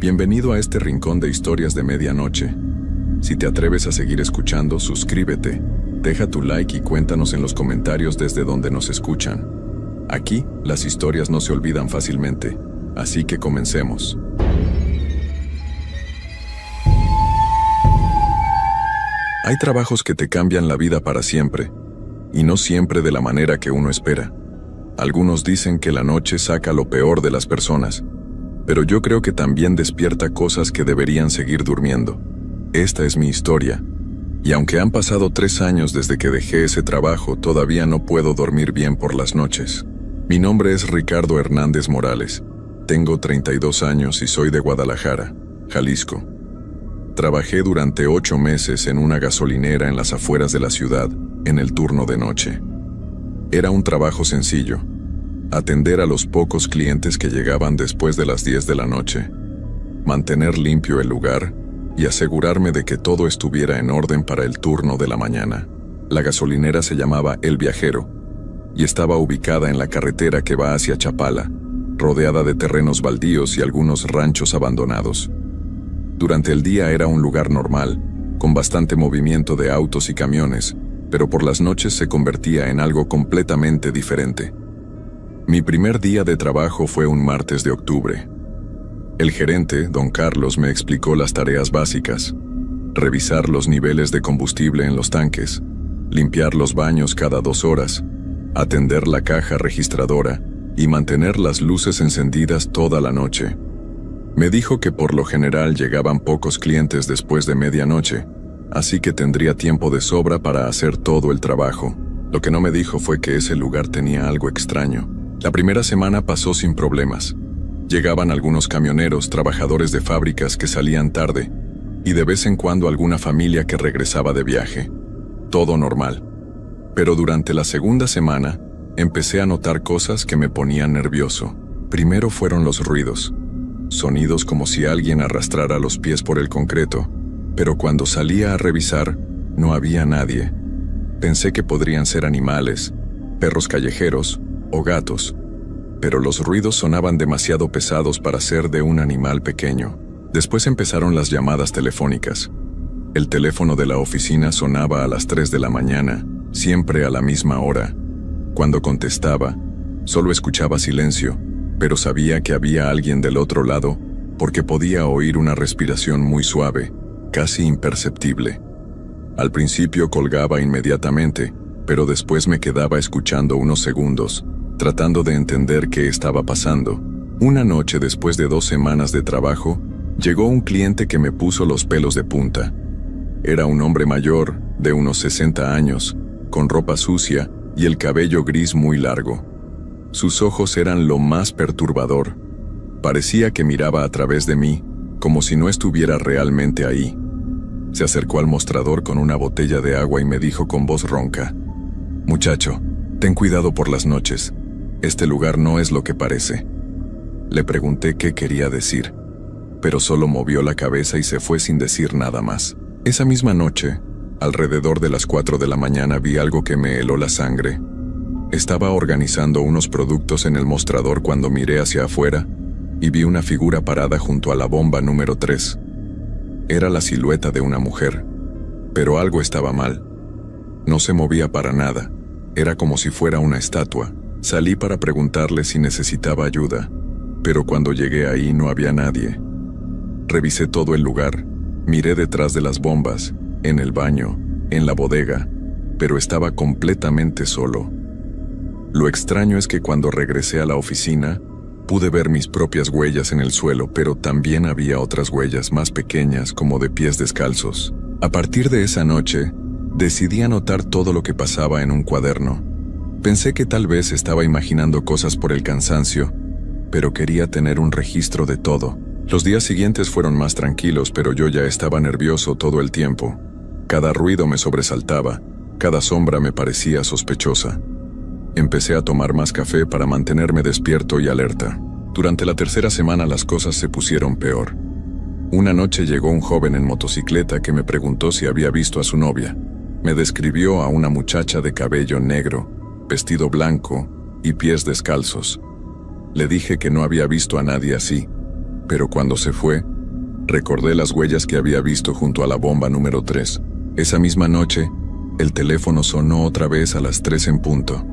Bienvenido a este rincón de historias de medianoche. Si te atreves a seguir escuchando, suscríbete, deja tu like y cuéntanos en los comentarios desde donde nos escuchan. Aquí, las historias no se olvidan fácilmente, así que comencemos. Hay trabajos que te cambian la vida para siempre, y no siempre de la manera que uno espera. Algunos dicen que la noche saca lo peor de las personas, pero yo creo que también despierta cosas que deberían seguir durmiendo. Esta es mi historia, y aunque han pasado 3 años desde que dejé ese trabajo, todavía no puedo dormir bien por las noches. Mi nombre es Ricardo Hernández Morales, tengo 32 años y soy de Guadalajara, Jalisco. Trabajé durante 8 meses en una gasolinera en las afueras de la ciudad, en el turno de noche. Era un trabajo sencillo: atender a los pocos clientes que llegaban después de las 10 de la noche, mantener limpio el lugar y asegurarme de que todo estuviera en orden para el turno de la mañana. La gasolinera se llamaba El Viajero y estaba ubicada en la carretera que va hacia Chapala, rodeada de terrenos baldíos y algunos ranchos abandonados. Durante el día era un lugar normal, con bastante movimiento de autos y camiones, pero por las noches se convertía en algo completamente diferente. Mi primer día de trabajo fue un martes de octubre. El gerente, don Carlos, me explicó las tareas básicas: revisar los niveles de combustible en los tanques, limpiar los baños cada 2 horas, atender la caja registradora y mantener las luces encendidas toda la noche. Me dijo que por lo general llegaban pocos clientes después de medianoche, así que tendría tiempo de sobra para hacer todo el trabajo. Lo que no me dijo fue que ese lugar tenía algo extraño. La primera semana pasó sin problemas. Llegaban algunos camioneros, trabajadores de fábricas que salían tarde, y de vez en cuando alguna familia que regresaba de viaje. Todo normal. Pero durante la segunda semana, empecé a notar cosas que me ponían nervioso. Primero fueron los ruidos. Sonidos como si alguien arrastrara los pies por el concreto, pero cuando salía a revisar, no había nadie. Pensé que podrían ser animales, perros callejeros o gatos, pero los ruidos sonaban demasiado pesados para ser de un animal pequeño. Después empezaron las llamadas telefónicas. El teléfono de la oficina sonaba a las 3 de la mañana, siempre a la misma hora. Cuando contestaba, solo escuchaba silencio, pero sabía que había alguien del otro lado porque podía oír una respiración muy suave, casi imperceptible. Al principio colgaba inmediatamente, pero después me quedaba escuchando unos segundos, tratando de entender qué estaba pasando. Una noche, después de 2 semanas de trabajo, llegó un cliente que me puso los pelos de punta. Era un hombre mayor, de unos 60 años, con ropa sucia y el cabello gris muy largo. Sus ojos eran lo más perturbador. Parecía que miraba a través de mí, como si no estuviera realmente ahí. Se acercó al mostrador con una botella de agua y me dijo con voz ronca: «Muchacho, ten cuidado por las noches. Este lugar no es lo que parece». Le pregunté qué quería decir, pero solo movió la cabeza y se fue sin decir nada más. Esa misma noche, alrededor de las 4 de la mañana, vi algo que me heló la sangre. Estaba organizando unos productos en el mostrador cuando miré hacia afuera y vi una figura parada junto a la bomba número 3. Era la silueta de una mujer, pero algo estaba mal. No se movía para nada, era como si fuera una estatua. Salí para preguntarle si necesitaba ayuda, pero cuando llegué ahí no había nadie. Revisé todo el lugar, miré detrás de las bombas, en el baño, en la bodega, pero estaba completamente solo. Lo extraño es que cuando regresé a la oficina, pude ver mis propias huellas en el suelo, pero también había otras huellas más pequeñas, como de pies descalzos. A partir de esa noche, decidí anotar todo lo que pasaba en un cuaderno. Pensé que tal vez estaba imaginando cosas por el cansancio, pero quería tener un registro de todo. Los días siguientes fueron más tranquilos, pero yo ya estaba nervioso todo el tiempo. Cada ruido me sobresaltaba, cada sombra me parecía sospechosa. Empecé a tomar más café para mantenerme despierto y alerta. Durante la tercera semana las cosas se pusieron peor. Una noche llegó un joven en motocicleta que me preguntó si había visto a su novia. Me describió a una muchacha de cabello negro, vestido blanco y pies descalzos. Le dije que no había visto a nadie así, pero cuando se fue, Recordé las huellas que había visto junto a la bomba número 3. Esa misma noche, el teléfono sonó otra vez a las 3 en punto.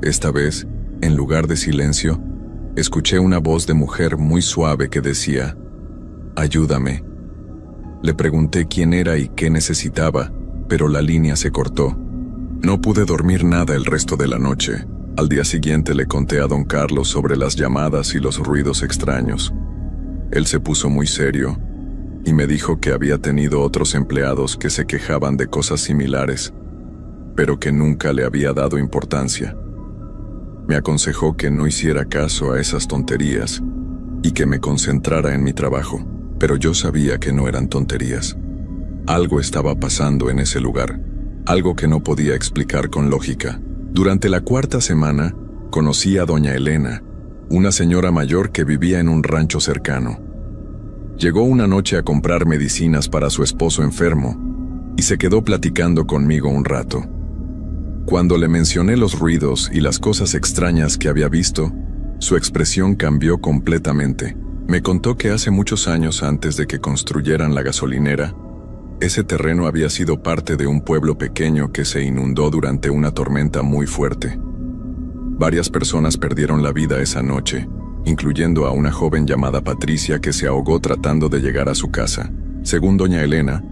Esta vez, en lugar de silencio, escuché una voz de mujer muy suave que decía: «Ayúdame». Le pregunté quién era y qué necesitaba, pero la línea se cortó. No pude dormir nada el resto de la noche. Al día siguiente le conté a don Carlos sobre las llamadas y los ruidos extraños. Él se puso muy serio y me dijo que había tenido otros empleados que se quejaban de cosas similares, pero que nunca le había dado importancia. Me aconsejó que no hiciera caso a esas tonterías y que me concentrara en mi trabajo, pero yo sabía que no eran tonterías. Algo estaba pasando en ese lugar, algo que no podía explicar con lógica. Durante la 4ª semana, conocí a doña Elena, una señora mayor que vivía en un rancho cercano. Llegó una noche a comprar medicinas para su esposo enfermo y se quedó platicando conmigo un rato. Cuando le mencioné los ruidos y las cosas extrañas que había visto, su expresión cambió completamente. Me contó que hace muchos años antes de que construyeran la gasolinera, ese terreno había sido parte de un pueblo pequeño que se inundó durante una tormenta muy fuerte. Varias personas perdieron la vida esa noche, incluyendo a una joven llamada Patricia que se ahogó tratando de llegar a su casa. Según doña Elena,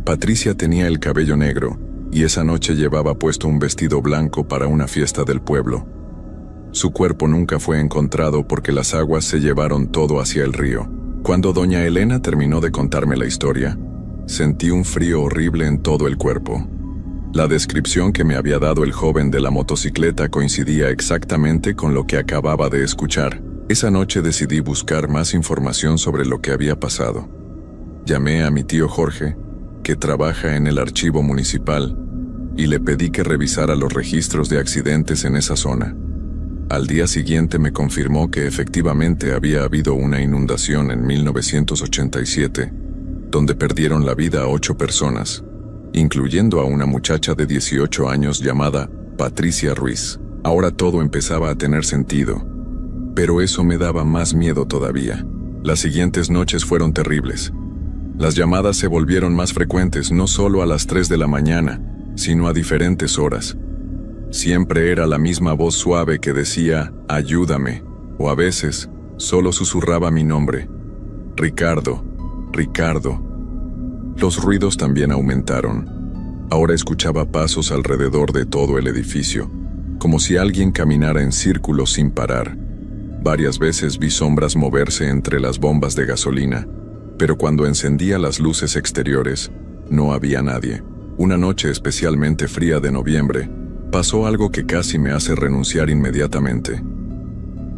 Patricia tenía el cabello negro y esa noche llevaba puesto un vestido blanco para una fiesta del pueblo. Su cuerpo nunca fue encontrado porque las aguas se llevaron todo hacia el río. Cuando doña Elena terminó de contarme la historia, sentí un frío horrible en todo el cuerpo. La descripción que me había dado el joven de la motocicleta coincidía exactamente con lo que acababa de escuchar. Esa noche decidí buscar más información sobre lo que había pasado. Llamé a mi tío Jorge, que trabaja en el archivo municipal, y le pedí que revisara los registros de accidentes en esa zona. Al día siguiente me confirmó que efectivamente había habido una inundación en 1987, donde perdieron la vida 8 personas, incluyendo a una muchacha de 18 años llamada Patricia Ruiz. Ahora todo empezaba a tener sentido, pero eso me daba más miedo todavía. Las siguientes noches fueron terribles. Las llamadas se volvieron más frecuentes, no solo a las 3 de la mañana, sino a diferentes horas. Siempre era la misma voz suave que decía «ayúdame», o a veces solo susurraba mi nombre: «Ricardo, Ricardo». Los ruidos también aumentaron. Ahora escuchaba pasos alrededor de todo el edificio, como si alguien caminara en círculos sin parar. Varias veces vi sombras moverse entre las bombas de gasolina, pero cuando encendía las luces exteriores, no había nadie. Una noche especialmente fría de noviembre, pasó algo que casi me hace renunciar inmediatamente.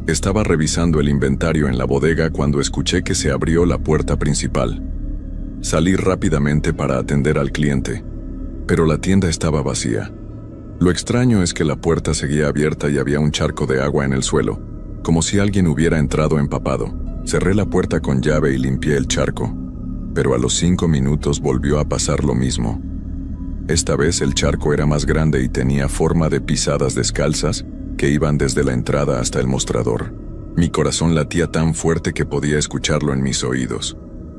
Estaba revisando el inventario en la bodega cuando escuché que se abrió la puerta principal. Salí rápidamente para atender al cliente, pero la tienda estaba vacía. Lo extraño es que la puerta seguía abierta y había un charco de agua en el suelo, como si alguien hubiera entrado empapado. Cerré la puerta con llave y limpié el charco, pero a los 5 minutos volvió a pasar lo mismo. Esta vez el charco era más grande y tenía forma de pisadas descalzas que iban desde la entrada hasta el mostrador. Mi corazón latía tan fuerte que podía escucharlo en mis oídos.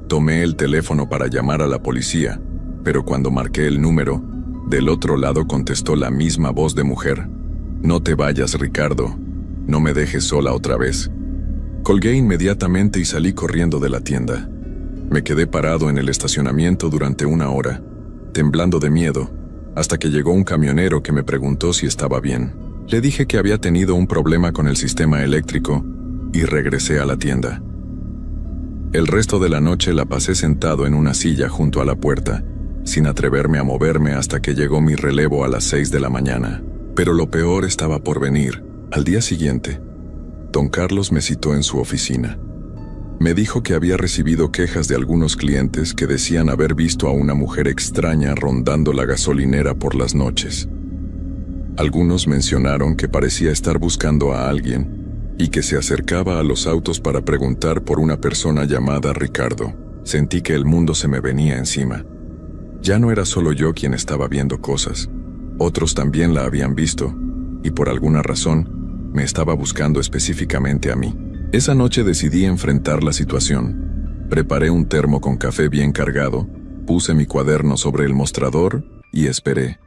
Tomé el teléfono para llamar a la policía, pero cuando marqué el número, del otro lado contestó la misma voz de mujer: «No te vayas, Ricardo. No me dejes sola otra vez». Colgué inmediatamente y salí corriendo de la tienda. Me quedé parado en el estacionamiento durante 1 hora, temblando de miedo, hasta que llegó un camionero que me preguntó si estaba bien. Le dije que había tenido un problema con el sistema eléctrico y regresé a la tienda. El resto de la noche la pasé sentado en una silla junto a la puerta, sin atreverme a moverme hasta que llegó mi relevo a las 6 de la mañana. Pero lo peor estaba por venir. Al día siguiente, don Carlos me citó en su oficina. Me dijo que había recibido quejas de algunos clientes que decían haber visto a una mujer extraña rondando la gasolinera por las noches. Algunos mencionaron que parecía estar buscando a alguien y que se acercaba a los autos para preguntar por una persona llamada Ricardo. Sentí que el mundo se me venía encima. Ya no era solo yo quien estaba viendo cosas. Otros también la habían visto, y por alguna razón, me estaba buscando específicamente a mí. Esa noche decidí enfrentar la situación. Preparé un termo con café bien cargado, puse mi cuaderno sobre el mostrador y esperé.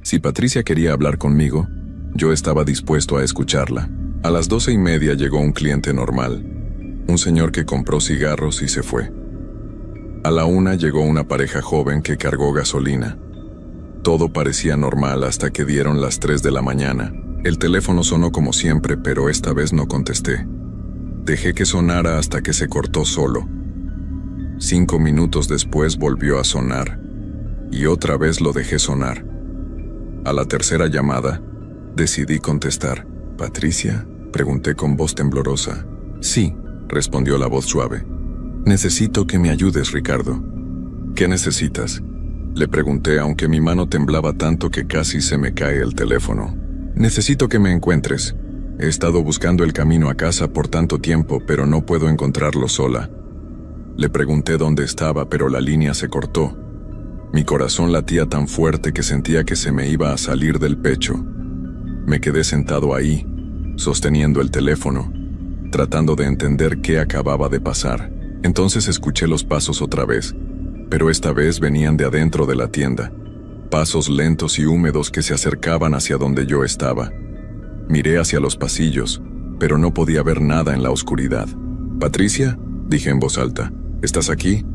Si Patricia quería hablar conmigo, yo estaba dispuesto a escucharla. A las 12:30 llegó un cliente normal, un señor que compró cigarros y se fue. A la 1 llegó una pareja joven que cargó gasolina. Todo parecía normal hasta que dieron las 3 de la mañana. El teléfono sonó como siempre, pero esta vez no contesté. Dejé que sonara hasta que se cortó solo. 5 minutos después volvió a sonar, y otra vez lo dejé sonar. A la tercera llamada, decidí contestar. «¿Patricia?», pregunté con voz temblorosa. «Sí», respondió la voz suave. «Necesito que me ayudes, Ricardo». «¿Qué necesitas?», le pregunté, aunque mi mano temblaba tanto que casi se me cae el teléfono. «Necesito que me encuentres. He estado buscando el camino a casa por tanto tiempo, pero no puedo encontrarlo sola». Le pregunté dónde estaba, pero la línea se cortó. Mi corazón latía tan fuerte que sentía que se me iba a salir del pecho. Me quedé sentado ahí, sosteniendo el teléfono, tratando de entender qué acababa de pasar. Entonces escuché los pasos otra vez, pero esta vez venían de adentro de la tienda. Pasos lentos y húmedos que se acercaban hacia donde yo estaba. Miré hacia los pasillos, pero no podía ver nada en la oscuridad. «¿Patricia?», dije en voz alta. «¿Estás aquí?».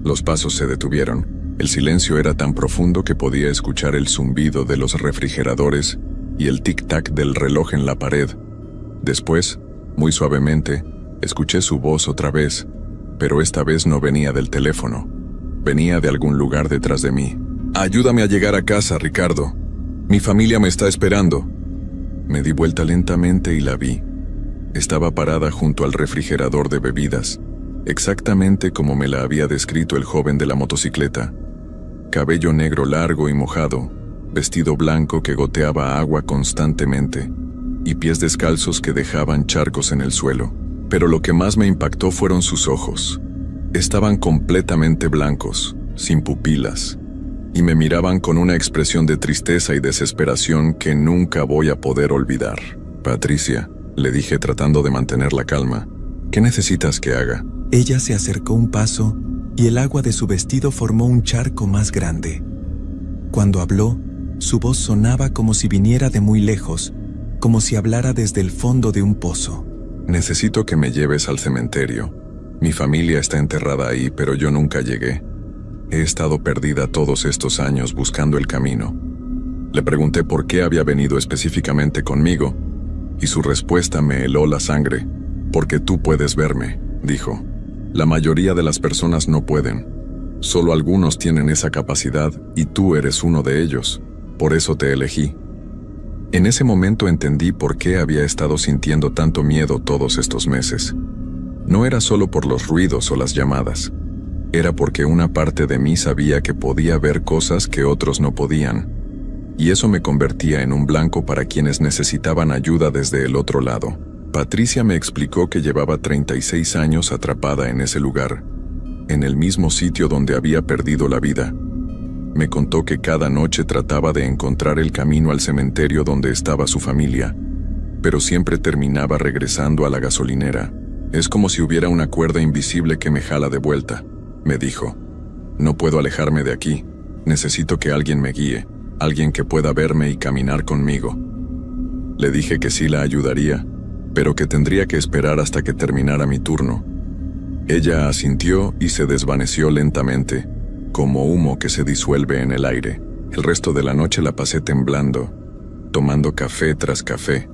Los pasos se detuvieron. El silencio era tan profundo que podía escuchar el zumbido de los refrigeradores y el tic-tac del reloj en la pared. Después, muy suavemente, escuché su voz otra vez, pero esta vez no venía del teléfono. Venía de algún lugar detrás de mí. «Ayúdame a llegar a casa, Ricardo. Mi familia me está esperando». Me di vuelta lentamente y la vi. Estaba parada junto al refrigerador de bebidas, exactamente como me la había descrito el joven de la motocicleta. Cabello negro largo y mojado, vestido blanco que goteaba agua constantemente, y pies descalzos que dejaban charcos en el suelo. Pero lo que más me impactó fueron sus ojos. Estaban completamente blancos, sin pupilas, y me miraban con una expresión de tristeza y desesperación que nunca voy a poder olvidar. «Patricia», le dije tratando de mantener la calma, «¿qué necesitas que haga?». Ella se acercó un paso y el agua de su vestido formó un charco más grande. Cuando habló, su voz sonaba como si viniera de muy lejos, como si hablara desde el fondo de un pozo. «Necesito que me lleves al cementerio. Mi familia está enterrada ahí, pero yo nunca llegué. He estado perdida todos estos años buscando el camino». Le pregunté por qué había venido específicamente conmigo, y su respuesta me heló la sangre. «Porque tú puedes verme», dijo. «La mayoría de las personas no pueden. Solo algunos tienen esa capacidad, y tú eres uno de ellos. Por eso te elegí». En ese momento entendí por qué había estado sintiendo tanto miedo todos estos meses. No era solo por los ruidos o las llamadas. Era porque una parte de mí sabía que podía ver cosas que otros no podían. Y eso me convertía en un blanco para quienes necesitaban ayuda desde el otro lado. Patricia me explicó que llevaba 36 años atrapada en ese lugar, en el mismo sitio donde había perdido la vida. Me contó que cada noche trataba de encontrar el camino al cementerio donde estaba su familia, pero siempre terminaba regresando a la gasolinera. «Es como si hubiera una cuerda invisible que me jala de vuelta», me dijo. «No puedo alejarme de aquí. Necesito que alguien me guíe, alguien que pueda verme y caminar conmigo». Le dije que sí la ayudaría, pero que tendría que esperar hasta que terminara mi turno. Ella asintió y se desvaneció lentamente, como humo que se disuelve en el aire. El resto de la noche la pasé temblando, tomando café tras café,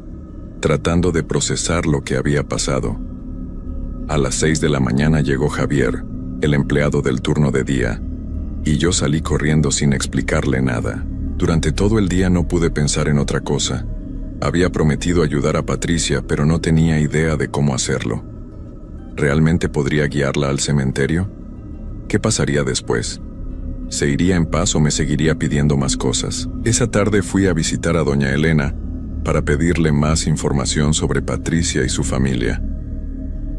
tratando de procesar lo que había pasado. A las 6 de la mañana llegó Javier, el empleado del turno de día, y yo salí corriendo sin explicarle nada. Durante todo el día no pude pensar en otra cosa. Había prometido ayudar a Patricia, pero no tenía idea de cómo hacerlo. ¿Realmente podría guiarla al cementerio? ¿Qué pasaría después? ¿Se iría en paz o me seguiría pidiendo más cosas? Esa tarde fui a visitar a doña Elena para pedirle más información sobre Patricia y su familia.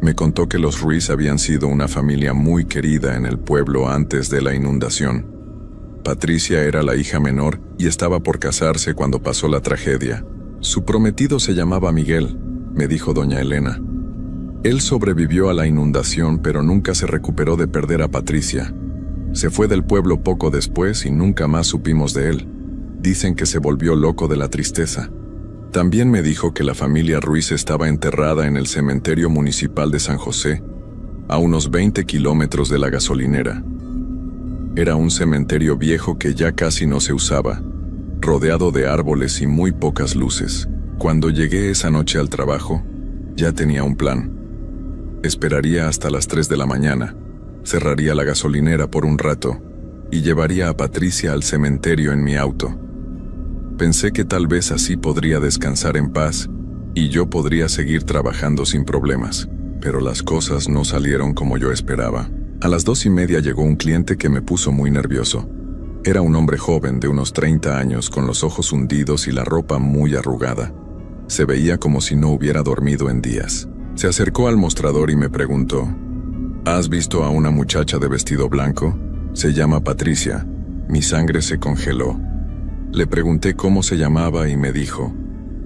Me contó que los Ruiz habían sido una familia muy querida en el pueblo antes de la inundación. Patricia era la hija menor y estaba por casarse cuando pasó la tragedia. Su prometido se llamaba Miguel, me dijo doña Elena. Él sobrevivió a la inundación, pero nunca se recuperó de perder a Patricia. Se fue del pueblo poco después y nunca más supimos de él. Dicen que se volvió loco de la tristeza. También me dijo que la familia Ruiz estaba enterrada en el cementerio municipal de San José, a unos 20 kilómetros de la gasolinera. Era un cementerio viejo que ya casi no se usaba, rodeado de árboles y muy pocas luces. Cuando llegué esa noche al trabajo, ya tenía un plan. Esperaría hasta las 3 de la mañana, cerraría la gasolinera por un rato y llevaría a Patricia al cementerio en mi auto. Pensé que tal vez así podría descansar en paz y yo podría seguir trabajando sin problemas, pero las cosas no salieron como yo esperaba. A las 2:30 llegó un cliente que me puso muy nervioso. Era un hombre joven de unos 30 años con los ojos hundidos y la ropa muy arrugada. Se veía como si no hubiera dormido en días. Se acercó al mostrador y me preguntó: ¿Has visto a una muchacha de vestido blanco? Se llama Patricia. Mi sangre se congeló. Le pregunté cómo se llamaba y me dijo: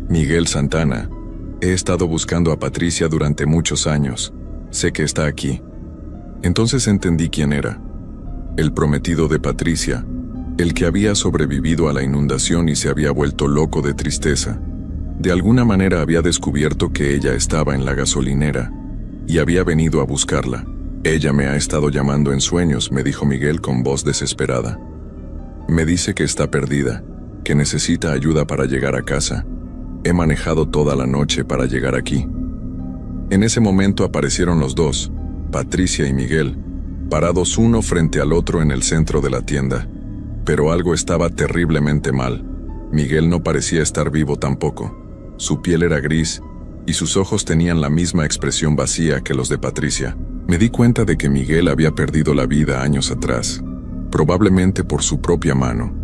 Miguel Santana. He estado buscando a Patricia durante muchos años. Sé que está aquí. Entonces entendí quién era. El prometido de Patricia, el que había sobrevivido a la inundación y se había vuelto loco de tristeza. De alguna manera había descubierto que ella estaba en la gasolinera y había venido a buscarla. Ella me ha estado llamando en sueños, me dijo Miguel con voz desesperada. Me dice que está perdida, que necesita ayuda para llegar a casa. He manejado toda la noche para llegar aquí. En ese momento aparecieron los dos, Patricia y Miguel, parados uno frente al otro en el centro de la tienda. Pero algo estaba terriblemente mal. Miguel no parecía estar vivo tampoco. Su piel era gris y sus ojos tenían la misma expresión vacía que los de Patricia. Me di cuenta de que Miguel había perdido la vida años atrás, probablemente por su propia mano,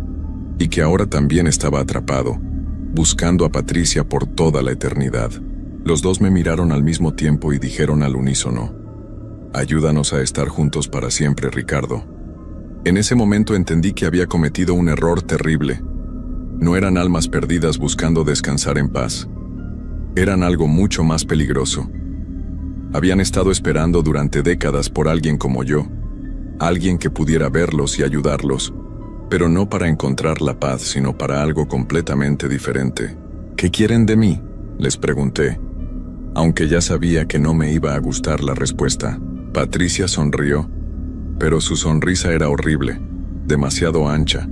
y que ahora también estaba atrapado, buscando a Patricia por toda la eternidad. Los dos me miraron al mismo tiempo y dijeron al unísono: Ayúdanos a estar juntos para siempre, Ricardo. En ese momento entendí que había cometido un error terrible. No eran almas perdidas buscando descansar en paz. Eran algo mucho más peligroso. Habían estado esperando durante décadas por alguien como yo, alguien que pudiera verlos y ayudarlos, pero no para encontrar la paz, sino para algo completamente diferente. ¿Qué quieren de mí?, les pregunté, aunque ya sabía que no me iba a gustar la respuesta. Patricia sonrió, pero su sonrisa era horrible, demasiado ancha,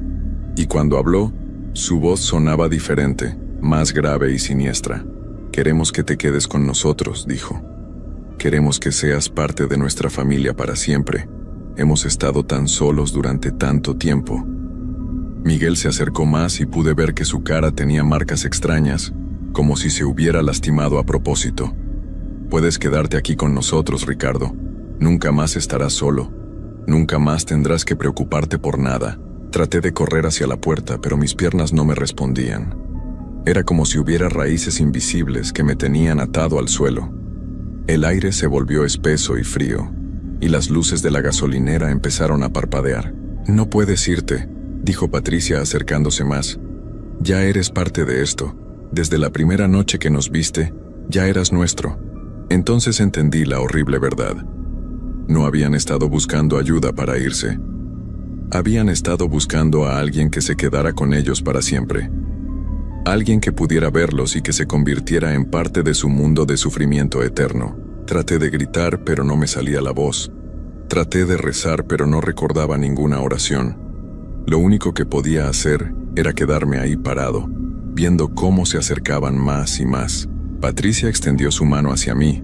y cuando habló, su voz sonaba diferente, más grave y siniestra. Queremos que te quedes con nosotros, dijo. Queremos que seas parte de nuestra familia para siempre. Hemos estado tan solos durante tanto tiempo. Miguel se acercó más y pude ver que su cara tenía marcas extrañas, como si se hubiera lastimado a propósito. Puedes quedarte aquí con nosotros, Ricardo. Nunca más estarás solo. Nunca más tendrás que preocuparte por nada. Traté de correr hacia la puerta, pero mis piernas no me respondían. Era como si hubiera raíces invisibles que me tenían atado al suelo. El aire se volvió espeso y frío, y las luces de la gasolinera empezaron a parpadear. No puedes irte, dijo Patricia acercándose más. Ya eres parte de esto. Desde la primera noche que nos viste, ya eras nuestro. Entonces entendí la horrible verdad. No habían estado buscando ayuda para irse. Habían estado buscando a alguien que se quedara con ellos para siempre. Alguien que pudiera verlos y que se convirtiera en parte de su mundo de sufrimiento eterno. Traté de gritar, pero no me salía la voz. Traté de rezar, pero no recordaba ninguna oración. Lo único que podía hacer era quedarme ahí parado, viendo cómo se acercaban más y más. Patricia extendió su mano hacia mí,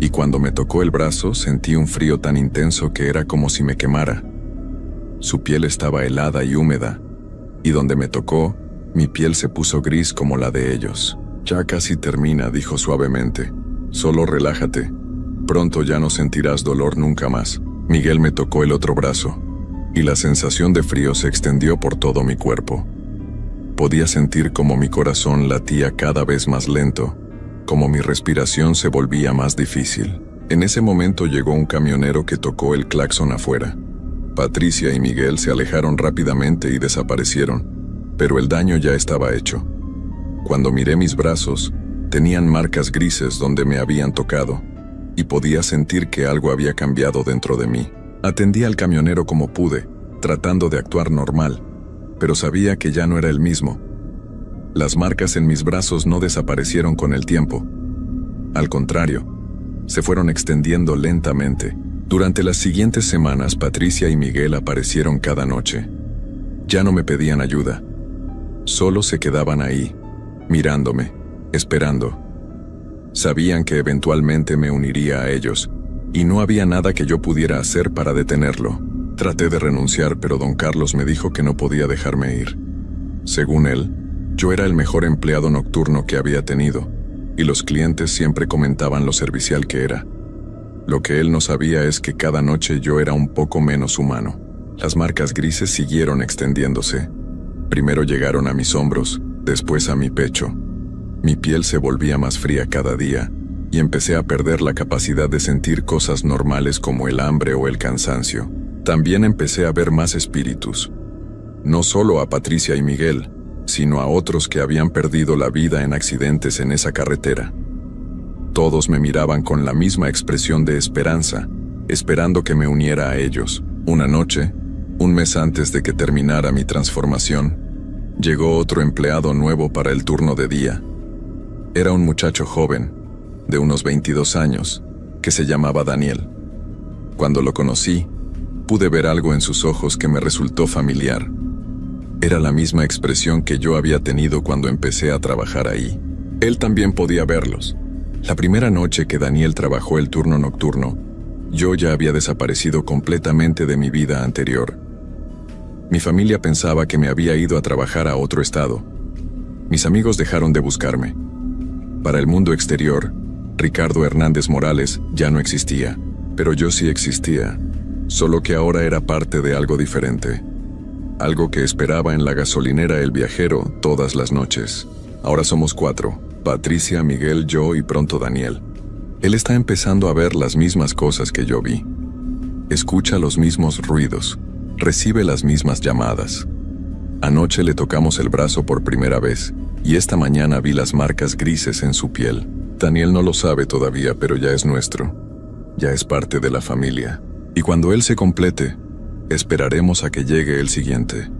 y cuando me tocó el brazo sentí un frío tan intenso que era como si me quemara. Su piel estaba helada y húmeda, y donde me tocó, mi piel se puso gris como la de ellos. Ya casi termina, dijo suavemente. Solo relájate. Pronto ya no sentirás dolor nunca más. Miguel me tocó el otro brazo, y la sensación de frío se extendió por todo mi cuerpo. Podía sentir como mi corazón latía cada vez más lento, como mi respiración se volvía más difícil. En ese momento llegó un camionero que tocó el claxon afuera. Patricia y Miguel se alejaron rápidamente y desaparecieron, pero el daño ya estaba hecho. Cuando miré mis brazos, tenían marcas grises donde me habían tocado. y podía sentir que algo había cambiado dentro de mí. Atendí al camionero como pude, tratando de actuar normal, pero sabía que ya no era el mismo. Las marcas en mis brazos no desaparecieron con el tiempo. Al contrario, se fueron extendiendo lentamente. Durante las siguientes semanas, Patricia y Miguel aparecieron cada noche. Ya no me pedían ayuda. Solo se quedaban ahí, mirándome, esperando. Sabían que eventualmente me uniría a ellos, y no había nada que yo pudiera hacer para detenerlo. Traté de renunciar, pero don Carlos me dijo que no podía dejarme ir. Según él, yo era el mejor empleado nocturno que había tenido, y los clientes siempre comentaban lo servicial que era. Lo que él no sabía es que cada noche yo era un poco menos humano. Las marcas grises siguieron extendiéndose. Primero llegaron a mis hombros, después a mi pecho. Mi piel se volvía más fría cada día, y empecé a perder la capacidad de sentir cosas normales como el hambre o el cansancio. También empecé a ver más espíritus. No solo a Patricia y Miguel, sino a otros que habían perdido la vida en accidentes en esa carretera. Todos me miraban con la misma expresión de esperanza, esperando que me uniera a ellos. Una noche, un mes antes de que terminara mi transformación, llegó otro empleado nuevo para el turno de día. Era un muchacho joven, de unos 22 años, que se llamaba Daniel. Cuando lo conocí, pude ver algo en sus ojos que me resultó familiar. Era la misma expresión que yo había tenido cuando empecé a trabajar ahí. Él también podía verlos. La primera noche que Daniel trabajó el turno nocturno, yo ya había desaparecido completamente de mi vida anterior. Mi familia pensaba que me había ido a trabajar a otro estado. Mis amigos dejaron de buscarme. Para el mundo exterior, Ricardo Hernández Morales ya no existía, pero yo sí existía, solo que ahora era parte de algo diferente. Algo que esperaba en la gasolinera El Viajero todas las noches. Ahora somos 4, Patricia, Miguel, yo y pronto Daniel. Él está empezando a ver las mismas cosas que yo vi. Escucha los mismos ruidos, recibe las mismas llamadas. Anoche le tocamos el brazo por primera vez, y esta mañana vi las marcas grises en su piel. Daniel no lo sabe todavía, pero ya es nuestro. Ya es parte de la familia. Y cuando él se complete, esperaremos a que llegue el siguiente.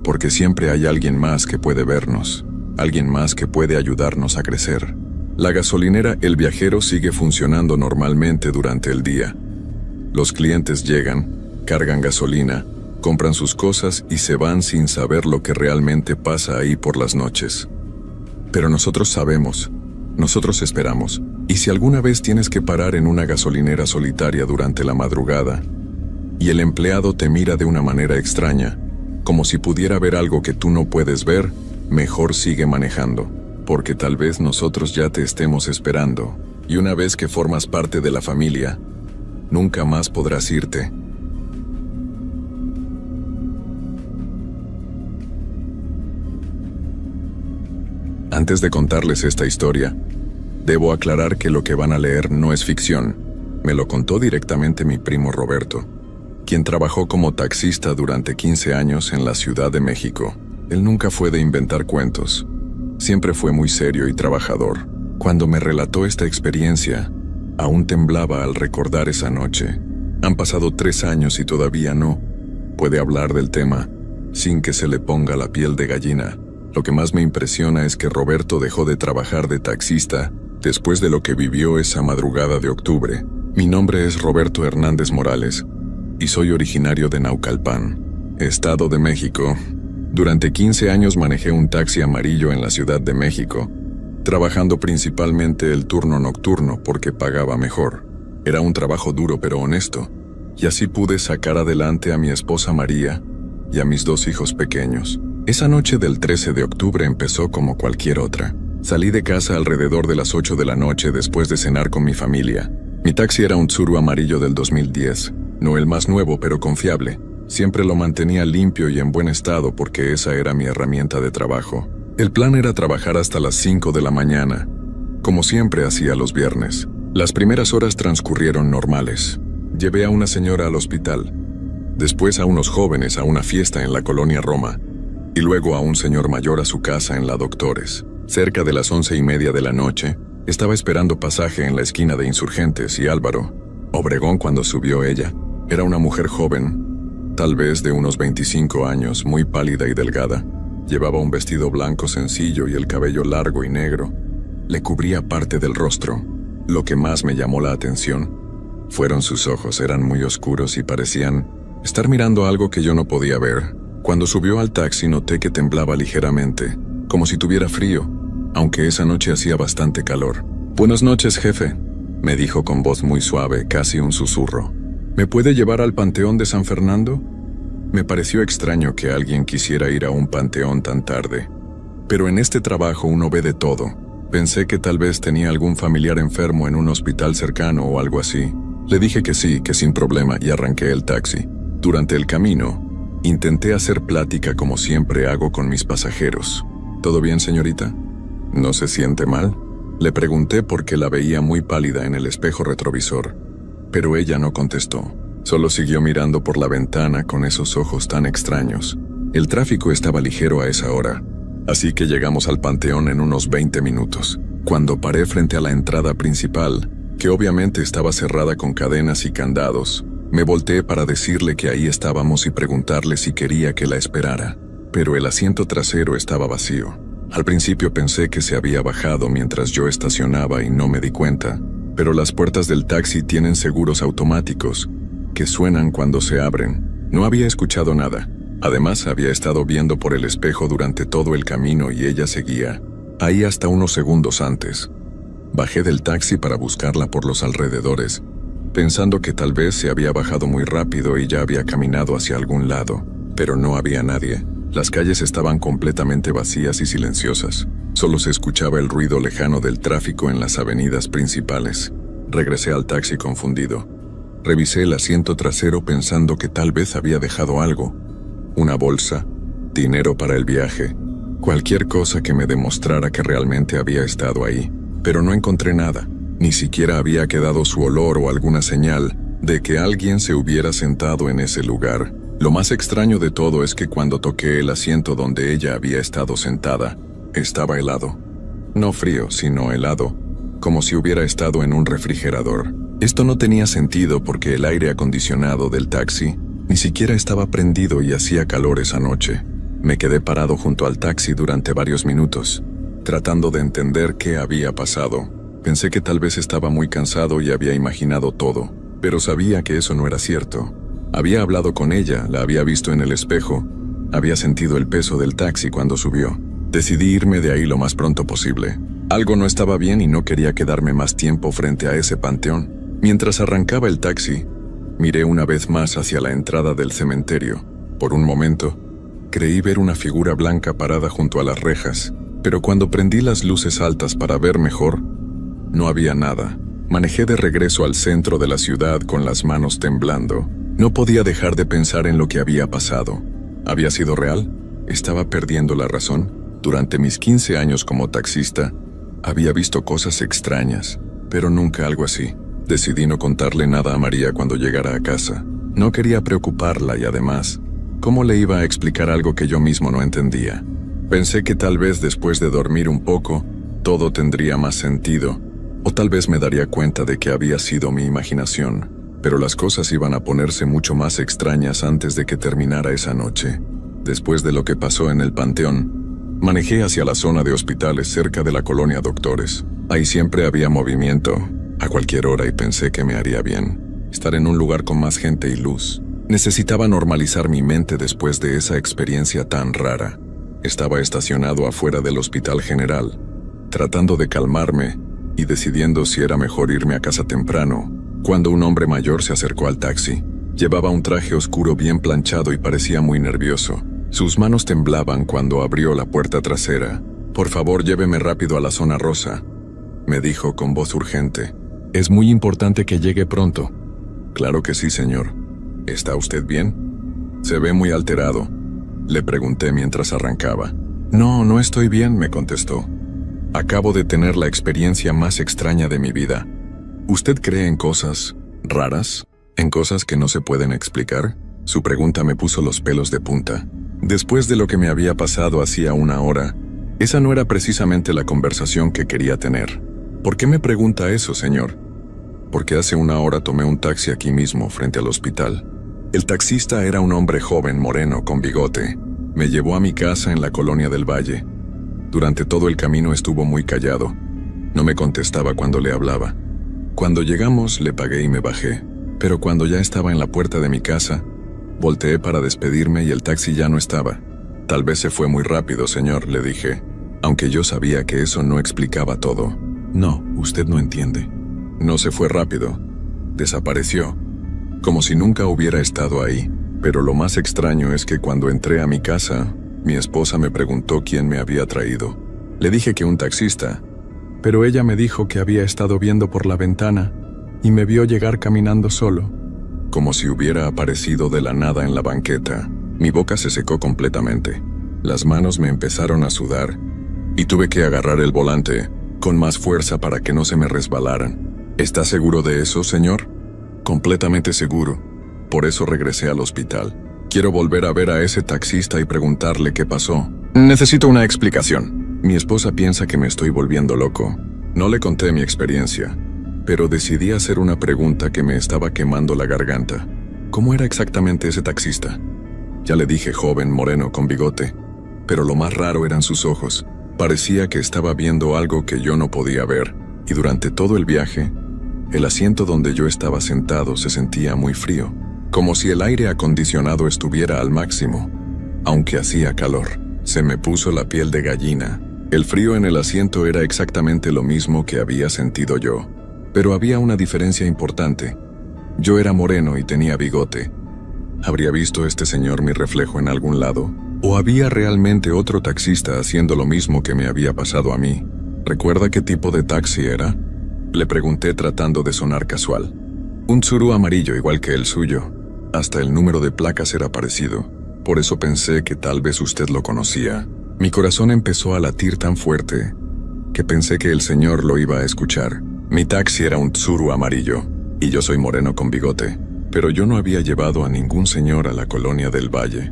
Porque siempre hay alguien más que puede vernos, alguien más que puede ayudarnos a crecer. La gasolinera El Viajero sigue funcionando normalmente durante el día. Los clientes llegan, cargan gasolina, compran sus cosas y se van sin saber lo que realmente pasa ahí por las noches. Pero nosotros sabemos, nosotros esperamos, y si alguna vez tienes que parar en una gasolinera solitaria durante la madrugada, y el empleado te mira de una manera extraña, como si pudiera ver algo que tú no puedes ver, mejor sigue manejando, porque tal vez nosotros ya te estemos esperando, y una vez que formas parte de la familia, nunca más podrás irte. Antes de contarles esta historia, debo aclarar que lo que van a leer no es ficción. Me lo contó directamente mi primo Roberto, quien trabajó como taxista durante 15 años en la Ciudad de México. Él nunca fue de inventar cuentos. Siempre fue muy serio y trabajador. Cuando me relató esta experiencia, aún temblaba al recordar esa noche. Han pasado 3 años y todavía no puede hablar del tema sin que se le ponga la piel de gallina. Lo que más me impresiona es que Roberto dejó de trabajar de taxista después de lo que vivió esa madrugada de octubre. Mi nombre es Roberto Hernández Morales y soy originario de Naucalpan, Estado de México. Durante 15 años manejé un taxi amarillo en la Ciudad de México, trabajando principalmente el turno nocturno porque pagaba mejor. Era un trabajo duro pero honesto, y así pude sacar adelante a mi esposa María y a mis 2 hijos pequeños. Esa noche del 13 de octubre empezó como cualquier otra. Salí de casa alrededor de las 8 de la noche después de cenar con mi familia. Mi taxi era un Tsuru amarillo del 2010, no el más nuevo pero confiable. Siempre lo mantenía limpio y en buen estado porque esa era mi herramienta de trabajo. El plan era trabajar hasta las 5 de la mañana, como siempre hacía los viernes. Las primeras horas transcurrieron normales. Llevé a una señora al hospital, después a unos jóvenes a una fiesta en la colonia Roma, y luego a un señor mayor a su casa en la Doctores. Cerca de las 11:30 de la noche, Estaba esperando pasaje en la esquina de Insurgentes y Álvaro, Obregón, cuando subió ella. Era una mujer joven, tal vez de unos 25 años, muy pálida y delgada. Llevaba un vestido blanco sencillo y el cabello largo y negro. Le cubría parte del rostro. Lo que más me llamó la atención fueron sus ojos. Eran muy oscuros y parecían estar mirando algo que yo no podía ver. Cuando subió al taxi noté que temblaba ligeramente, como si tuviera frío, aunque esa noche hacía bastante calor. «Buenas noches, jefe», me dijo con voz muy suave, casi un susurro. «¿Me puede llevar al Panteón de San Fernando?» Me pareció extraño que alguien quisiera ir a un panteón tan tarde. Pero en este trabajo uno ve de todo. Pensé que tal vez tenía algún familiar enfermo en un hospital cercano o algo así. Le dije que sí, que sin problema, y arranqué el taxi. Durante el camino, intenté hacer plática como siempre hago con mis pasajeros. «¿Todo bien, señorita? ¿No se siente mal?», le pregunté porque la veía muy pálida en el espejo retrovisor. Pero ella no contestó. Solo siguió mirando por la ventana con esos ojos tan extraños. El tráfico estaba ligero a esa hora, así que llegamos al panteón en unos 20 minutos. Cuando paré frente a la entrada principal, que obviamente estaba cerrada con cadenas y candados, me volteé para decirle que ahí estábamos y preguntarle si quería que la esperara. Pero el asiento trasero estaba vacío. Al principio pensé que se había bajado mientras yo estacionaba y no me di cuenta, pero las puertas del taxi tienen seguros automáticos que suenan cuando se abren. No había escuchado nada. Además, había estado viendo por el espejo durante todo el camino y ella seguía ahí hasta unos segundos antes. Bajé del taxi para buscarla por los alrededores, pensando que tal vez se había bajado muy rápido y ya había caminado hacia algún lado, pero no había nadie. Las calles estaban completamente vacías y silenciosas. Solo se escuchaba el ruido lejano del tráfico en las avenidas principales. Regresé al taxi confundido. Revisé el asiento trasero pensando que tal vez había dejado algo. Una bolsa, dinero para el viaje, cualquier cosa que me demostrara que realmente había estado ahí. Pero no encontré nada. Ni siquiera había quedado su olor o alguna señal de que alguien se hubiera sentado en ese lugar. Lo más extraño de todo es que cuando toqué el asiento donde ella había estado sentada, estaba helado. No frío, sino helado, como si hubiera estado en un refrigerador. Esto no tenía sentido porque el aire acondicionado del taxi ni siquiera estaba prendido y hacía calor esa noche. Me quedé parado junto al taxi durante varios minutos, tratando de entender qué había pasado. Pensé que tal vez estaba muy cansado y había imaginado todo, pero sabía que eso no era cierto. Había hablado con ella, la había visto en el espejo, había sentido el peso del taxi cuando subió. Decidí irme de ahí lo más pronto posible. Algo no estaba bien y no quería quedarme más tiempo frente a ese panteón. Mientras arrancaba el taxi, miré una vez más hacia la entrada del cementerio. Por un momento, creí ver una figura blanca parada junto a las rejas, pero cuando prendí las luces altas para ver mejor, no había nada. Manejé de regreso al centro de la ciudad con las manos temblando. No podía dejar de pensar en lo que había pasado. ¿Había sido real? ¿Estaba perdiendo la razón? Durante mis 15 años como taxista, había visto cosas extrañas, pero nunca algo así. Decidí no contarle nada a María cuando llegara a casa. No quería preocuparla y además, ¿cómo le iba a explicar algo que yo mismo no entendía? Pensé que tal vez después de dormir un poco, todo tendría más sentido, o tal vez me daría cuenta de que había sido mi imaginación. Pero las cosas iban a ponerse mucho más extrañas antes de que terminara esa noche. Después de lo que pasó en el panteón, manejé hacia la zona de hospitales cerca de la colonia Doctores. Ahí siempre había movimiento, a cualquier hora, y pensé que me haría bien estar en un lugar con más gente y luz. Necesitaba normalizar mi mente después de esa experiencia tan rara. Estaba estacionado afuera del Hospital General, tratando de calmarme y decidiendo si era mejor irme a casa temprano, cuando un hombre mayor se acercó al taxi. Llevaba un traje oscuro bien planchado y parecía muy nervioso. Sus manos temblaban cuando abrió la puerta trasera. «Por favor, lléveme rápido a la zona rosa», me dijo con voz urgente. «Es muy importante que llegue pronto». «Claro que sí, señor. ¿Está usted bien?» «Se ve muy alterado», le pregunté mientras arrancaba. «No, no estoy bien», me contestó. «Acabo de tener la experiencia más extraña de mi vida». «¿Usted cree en cosas raras? ¿En cosas que no se pueden explicar?» Su pregunta me puso los pelos de punta. Después de lo que me había pasado hacía una hora, esa no era precisamente la conversación que quería tener. ¿Por qué me pregunta eso, señor? Porque hace una hora tomé un taxi aquí mismo, frente al hospital. El taxista era un hombre joven, moreno, con bigote. Me llevó a mi casa en la colonia del Valle. Durante todo el camino estuvo muy callado. No me contestaba cuando le hablaba. Cuando llegamos, le pagué y me bajé. Pero cuando ya estaba en la puerta de mi casa, volteé para despedirme y el taxi ya no estaba. Tal vez se fue muy rápido, señor, le dije, aunque yo sabía que eso no explicaba todo. No, usted no entiende. No se fue rápido. Desapareció. Como si nunca hubiera estado ahí. Pero lo más extraño es que cuando entré a mi casa, mi esposa me preguntó quién me había traído. Le dije que un taxista, pero ella me dijo que había estado viendo por la ventana y me vio llegar caminando solo, como si hubiera aparecido de la nada en la banqueta. Mi boca se secó completamente. Las manos me empezaron a sudar y tuve que agarrar el volante con más fuerza para que no se me resbalaran. ¿Está seguro de eso, señor? Completamente seguro. Por eso regresé al hospital. Quiero volver a ver a ese taxista y preguntarle qué pasó. Necesito una explicación. Mi esposa piensa que me estoy volviendo loco. No le conté mi experiencia, pero decidí hacer una pregunta que me estaba quemando la garganta. ¿Cómo era exactamente ese taxista? Ya le dije joven, moreno, con bigote, pero lo más raro eran sus ojos. Parecía que estaba viendo algo que yo no podía ver, y durante todo el viaje, el asiento donde yo estaba sentado se sentía muy frío, como si el aire acondicionado estuviera al máximo, aunque hacía calor. Se me puso la piel de gallina. El frío en el asiento era exactamente lo mismo que había sentido yo, pero había una diferencia importante. Yo era moreno y tenía bigote. ¿Habría visto este señor mi reflejo en algún lado? ¿O había realmente otro taxista haciendo lo mismo que me había pasado a mí? ¿Recuerda qué tipo de taxi era? Le pregunté tratando de sonar casual. Un Tsuru amarillo igual que el suyo. Hasta el número de placas era parecido. Por eso pensé que tal vez usted lo conocía. Mi corazón empezó a latir tan fuerte que pensé que el señor lo iba a escuchar. Mi taxi era un Tsuru amarillo y yo soy moreno con bigote, pero yo no había llevado a ningún señor a la colonia del Valle.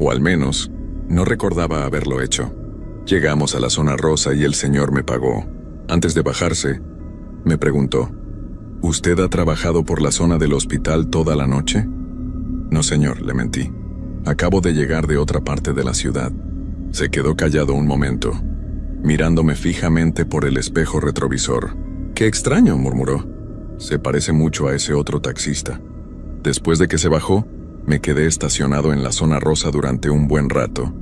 O al menos, no recordaba haberlo hecho. Llegamos a la zona rosa y el señor me pagó. Antes de bajarse, me preguntó, ¿usted ha trabajado por la zona del hospital toda la noche? No, señor, le mentí. Acabo de llegar de otra parte de la ciudad. Se quedó callado un momento, mirándome fijamente por el espejo retrovisor. «Qué extraño», murmuró. «Se parece mucho a ese otro taxista». Después de que se bajó, me quedé estacionado en la zona rosa durante un buen rato,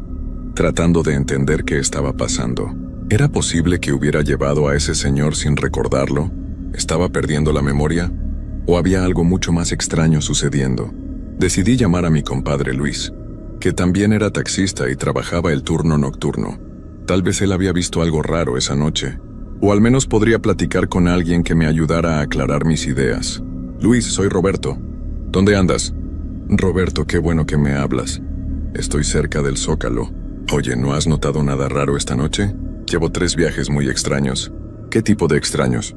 tratando de entender qué estaba pasando. ¿Era posible que hubiera llevado a ese señor sin recordarlo? ¿Estaba perdiendo la memoria? ¿O había algo mucho más extraño sucediendo? Decidí llamar a mi compadre Luis, que también era taxista y trabajaba el turno nocturno. Tal vez él había visto algo raro esa noche, o al menos podría platicar con alguien que me ayudara a aclarar mis ideas. «Luis, soy Roberto. ¿Dónde andas?» «Roberto, qué bueno que me hablas. Estoy cerca del Zócalo. Oye, ¿no has notado nada raro esta noche? Llevo 3 viajes muy extraños». «¿Qué tipo de extraños?»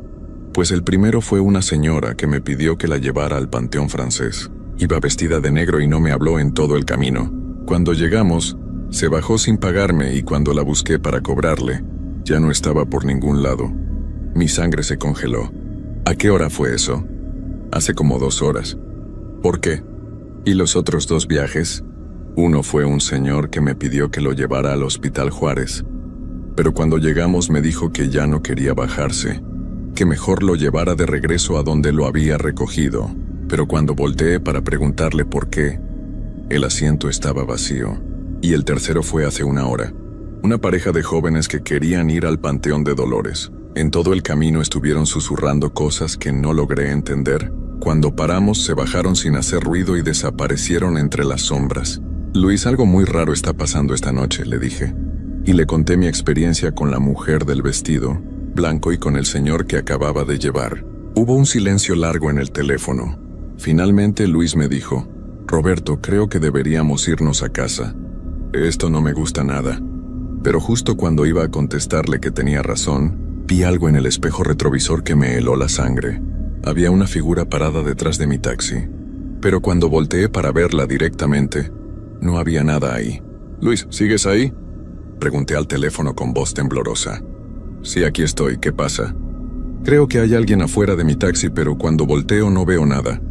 «Pues el primero fue una señora que me pidió que la llevara al Panteón Francés. Iba vestida de negro y no me habló en todo el camino. Cuando llegamos, se bajó sin pagarme y cuando la busqué para cobrarle, ya no estaba por ningún lado. Mi sangre se congeló». «¿A qué hora fue eso?» «Hace como 2 horas». «¿Por qué?» «¿Y los otros 2 viajes?» «Uno fue un señor que me pidió que lo llevara al Hospital Juárez. Pero cuando llegamos me dijo que ya no quería bajarse, que mejor lo llevara de regreso a donde lo había recogido. Pero cuando volteé para preguntarle por qué, el asiento estaba vacío». «Y el tercero fue hace 1 hora. Una pareja de jóvenes que querían ir al Panteón de Dolores. En todo el camino estuvieron susurrando cosas que no logré entender. Cuando paramos se bajaron sin hacer ruido y desaparecieron entre las sombras». «Luis, algo muy raro está pasando esta noche», le dije. Y le conté mi experiencia con la mujer del vestido blanco y con el señor que acababa de llevar. Hubo un silencio largo en el teléfono. Finalmente Luis me dijo, «Roberto, creo que deberíamos irnos a casa. Esto no me gusta nada». Pero justo cuando iba a contestarle que tenía razón, vi algo en el espejo retrovisor que me heló la sangre. Había una figura parada detrás de mi taxi. Pero cuando volteé para verla directamente, no había nada ahí. «Luis, ¿sigues ahí?», pregunté al teléfono con voz temblorosa. «Sí, aquí estoy. ¿Qué pasa?». Creo que hay alguien afuera de mi taxi, pero cuando volteo no veo nada.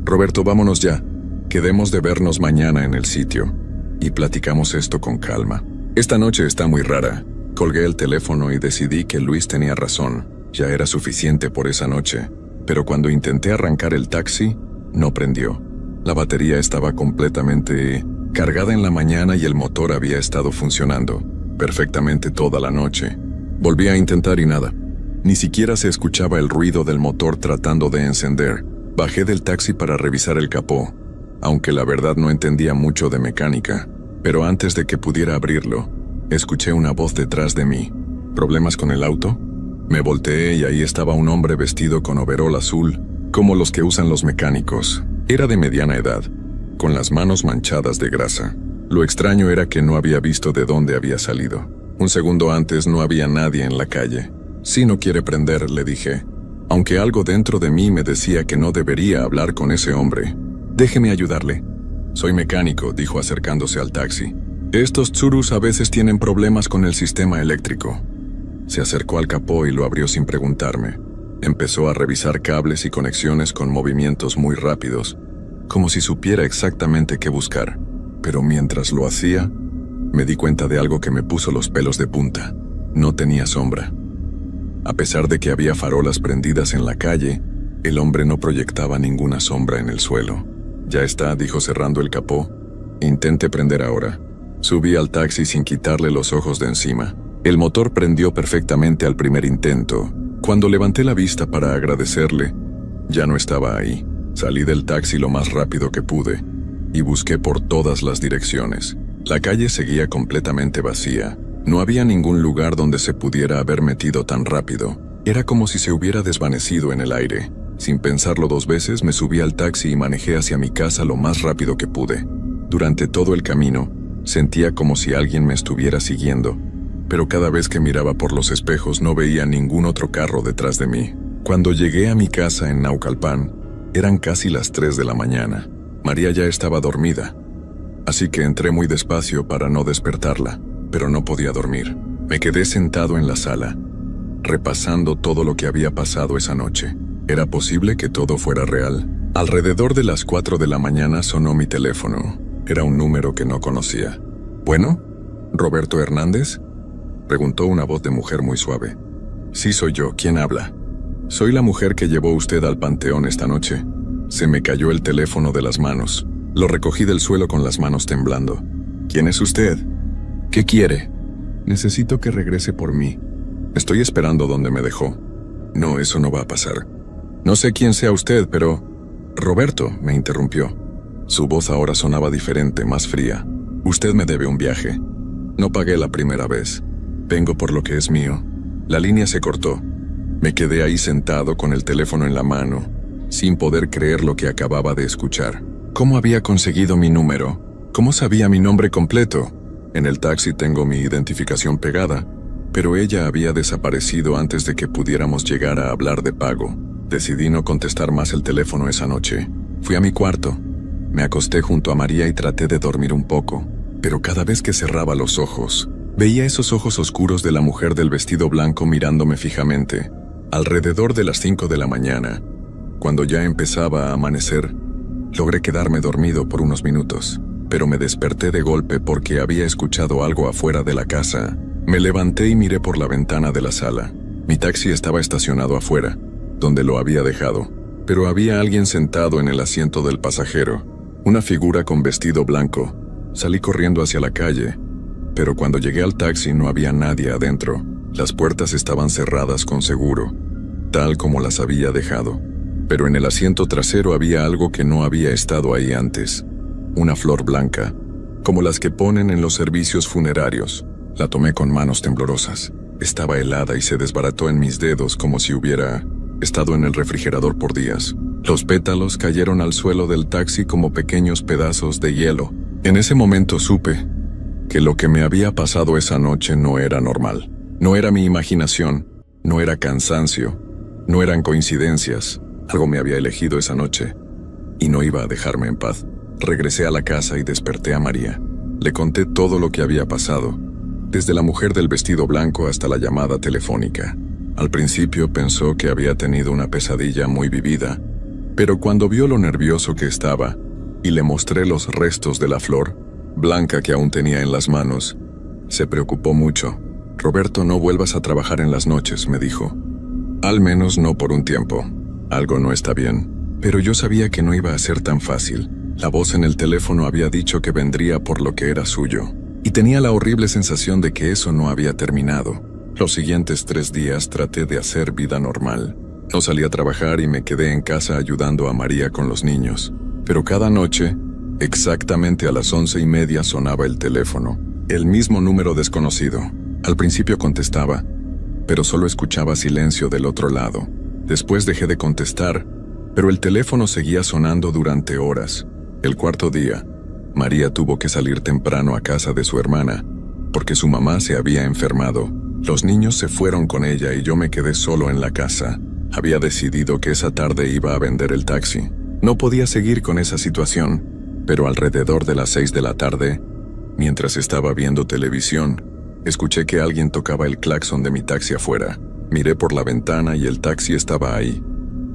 Roberto, vámonos ya. Quedemos de vernos mañana en el sitio. Y platicamos esto con calma. Esta noche está muy rara. Colgué el teléfono y decidí que Luis tenía razón. Ya era suficiente por esa noche. Pero cuando intenté arrancar el taxi, no prendió. La batería estaba completamente cargada en la mañana y el motor había estado funcionando perfectamente toda la noche. Volví a intentar y nada. Ni siquiera se escuchaba el ruido del motor tratando de encender. Bajé del taxi para revisar el capó, aunque la verdad no entendía mucho de mecánica. Pero antes de que pudiera abrirlo, escuché una voz detrás de mí. ¿Problemas con el auto? Me volteé y ahí estaba un hombre vestido con overol azul, como los que usan los mecánicos. Era de mediana edad, con las manos manchadas de grasa. Lo extraño era que no había visto de dónde había salido. Un segundo antes no había nadie en la calle. Si no quiere prender, le dije, aunque algo dentro de mí me decía que no debería hablar con ese hombre. Déjeme ayudarle. Soy mecánico, dijo acercándose al taxi. Estos tsurus a veces tienen problemas con el sistema eléctrico. Se acercó al capó y lo abrió sin preguntarme. Empezó a revisar cables y conexiones con movimientos muy rápidos, como si supiera exactamente qué buscar. Pero mientras lo hacía, me di cuenta de algo que me puso los pelos de punta. No tenía sombra. A pesar de que había farolas prendidas en la calle, el hombre no proyectaba ninguna sombra en el suelo. Ya está, dijo cerrando el capó. Intente prender ahora. Subí al taxi sin quitarle los ojos de encima. El motor prendió perfectamente al primer intento. Cuando levanté la vista para agradecerle, ya no estaba ahí. Salí del taxi lo más rápido que pude y busqué por todas las direcciones. La calle seguía completamente vacía. No había ningún lugar donde se pudiera haber metido tan rápido. Era como si se hubiera desvanecido en el aire. Sin pensarlo dos veces, me subí al taxi y manejé hacia mi casa lo más rápido que pude. Durante todo el camino, sentía como si alguien me estuviera siguiendo, pero cada vez que miraba por los espejos no veía ningún otro carro detrás de mí. Cuando llegué a mi casa en Naucalpan, eran casi las 3 de la mañana. María ya estaba dormida, así que entré muy despacio para no despertarla, pero no podía dormir. Me quedé sentado en la sala, repasando todo lo que había pasado esa noche. ¿Era posible que todo fuera real? Alrededor de las 4 de la mañana sonó mi teléfono. Era un número que no conocía. ¿Bueno? ¿Roberto Hernández?, preguntó una voz de mujer muy suave. Sí, soy yo. ¿Quién habla? Soy la mujer que llevó usted al panteón esta noche. Se me cayó el teléfono de las manos. Lo recogí del suelo con las manos temblando. ¿Quién es usted? ¿Qué quiere? Necesito que regrese por mí. Estoy esperando donde me dejó. No, eso no va a pasar. No sé quién sea usted, pero... Roberto, me interrumpió. Su voz ahora sonaba diferente, más fría. Usted me debe un viaje. No pagué la primera vez. Vengo por lo que es mío. La línea se cortó. Me quedé ahí sentado con el teléfono en la mano, sin poder creer lo que acababa de escuchar. ¿Cómo había conseguido mi número? ¿Cómo sabía mi nombre completo? En el taxi tengo mi identificación pegada, pero ella había desaparecido antes de que pudiéramos llegar a hablar de pago. Decidí no contestar más el teléfono esa noche. Fui a mi cuarto. Me acosté junto a María y traté de dormir un poco, pero cada vez que cerraba los ojos, veía esos ojos oscuros de la mujer del vestido blanco mirándome fijamente. Alrededor de las 5 de la mañana, cuando ya empezaba a amanecer, logré quedarme dormido por unos minutos, pero me desperté de golpe porque había escuchado algo afuera de la casa. Me levanté y miré por la ventana de la sala. Mi taxi estaba estacionado afuera, donde lo había dejado, pero había alguien sentado en el asiento del pasajero, una figura con vestido blanco. Salí corriendo hacia la calle, pero cuando llegué al taxi no había nadie adentro. Las puertas estaban cerradas con seguro, tal como las había dejado. Pero en el asiento trasero había algo que no había estado ahí antes. Una flor blanca, como las que ponen en los servicios funerarios. La tomé con manos temblorosas. Estaba helada y se desbarató en mis dedos como si hubiera estado en el refrigerador por días. Los pétalos cayeron al suelo del taxi como pequeños pedazos de hielo. En ese momento supe que lo que me había pasado esa noche no era normal. No era mi imaginación, no era cansancio, no eran coincidencias. Algo me había elegido esa noche y no iba a dejarme en paz. Regresé a la casa y desperté a María. Le conté todo lo que había pasado, desde la mujer del vestido blanco hasta la llamada telefónica. Al principio pensó que había tenido una pesadilla muy vivida, pero cuando vio lo nervioso que estaba y le mostré los restos de la flor blanca que aún tenía en las manos, se preocupó mucho. «Roberto, no vuelvas a trabajar en las noches», me dijo. «Al menos no por un tiempo. Algo no está bien». Pero yo sabía que no iba a ser tan fácil. La voz en el teléfono había dicho que vendría por lo que era suyo, y tenía la horrible sensación de que eso no había terminado. Los siguientes 3 días traté de hacer vida normal. No salí a trabajar y me quedé en casa ayudando a María con los niños. Pero cada noche, exactamente a las 11:30 sonaba el teléfono. El mismo número desconocido. Al principio contestaba, pero solo escuchaba silencio del otro lado. Después dejé de contestar, pero el teléfono seguía sonando durante horas. El 4.º día, María tuvo que salir temprano a casa de su hermana, porque su mamá se había enfermado. Los niños se fueron con ella y yo me quedé solo en la casa. Había decidido que esa tarde iba a vender el taxi. No podía seguir con esa situación, pero alrededor de las 6 de la tarde, mientras estaba viendo televisión, escuché que alguien tocaba el claxon de mi taxi afuera. Miré por la ventana y el taxi estaba ahí,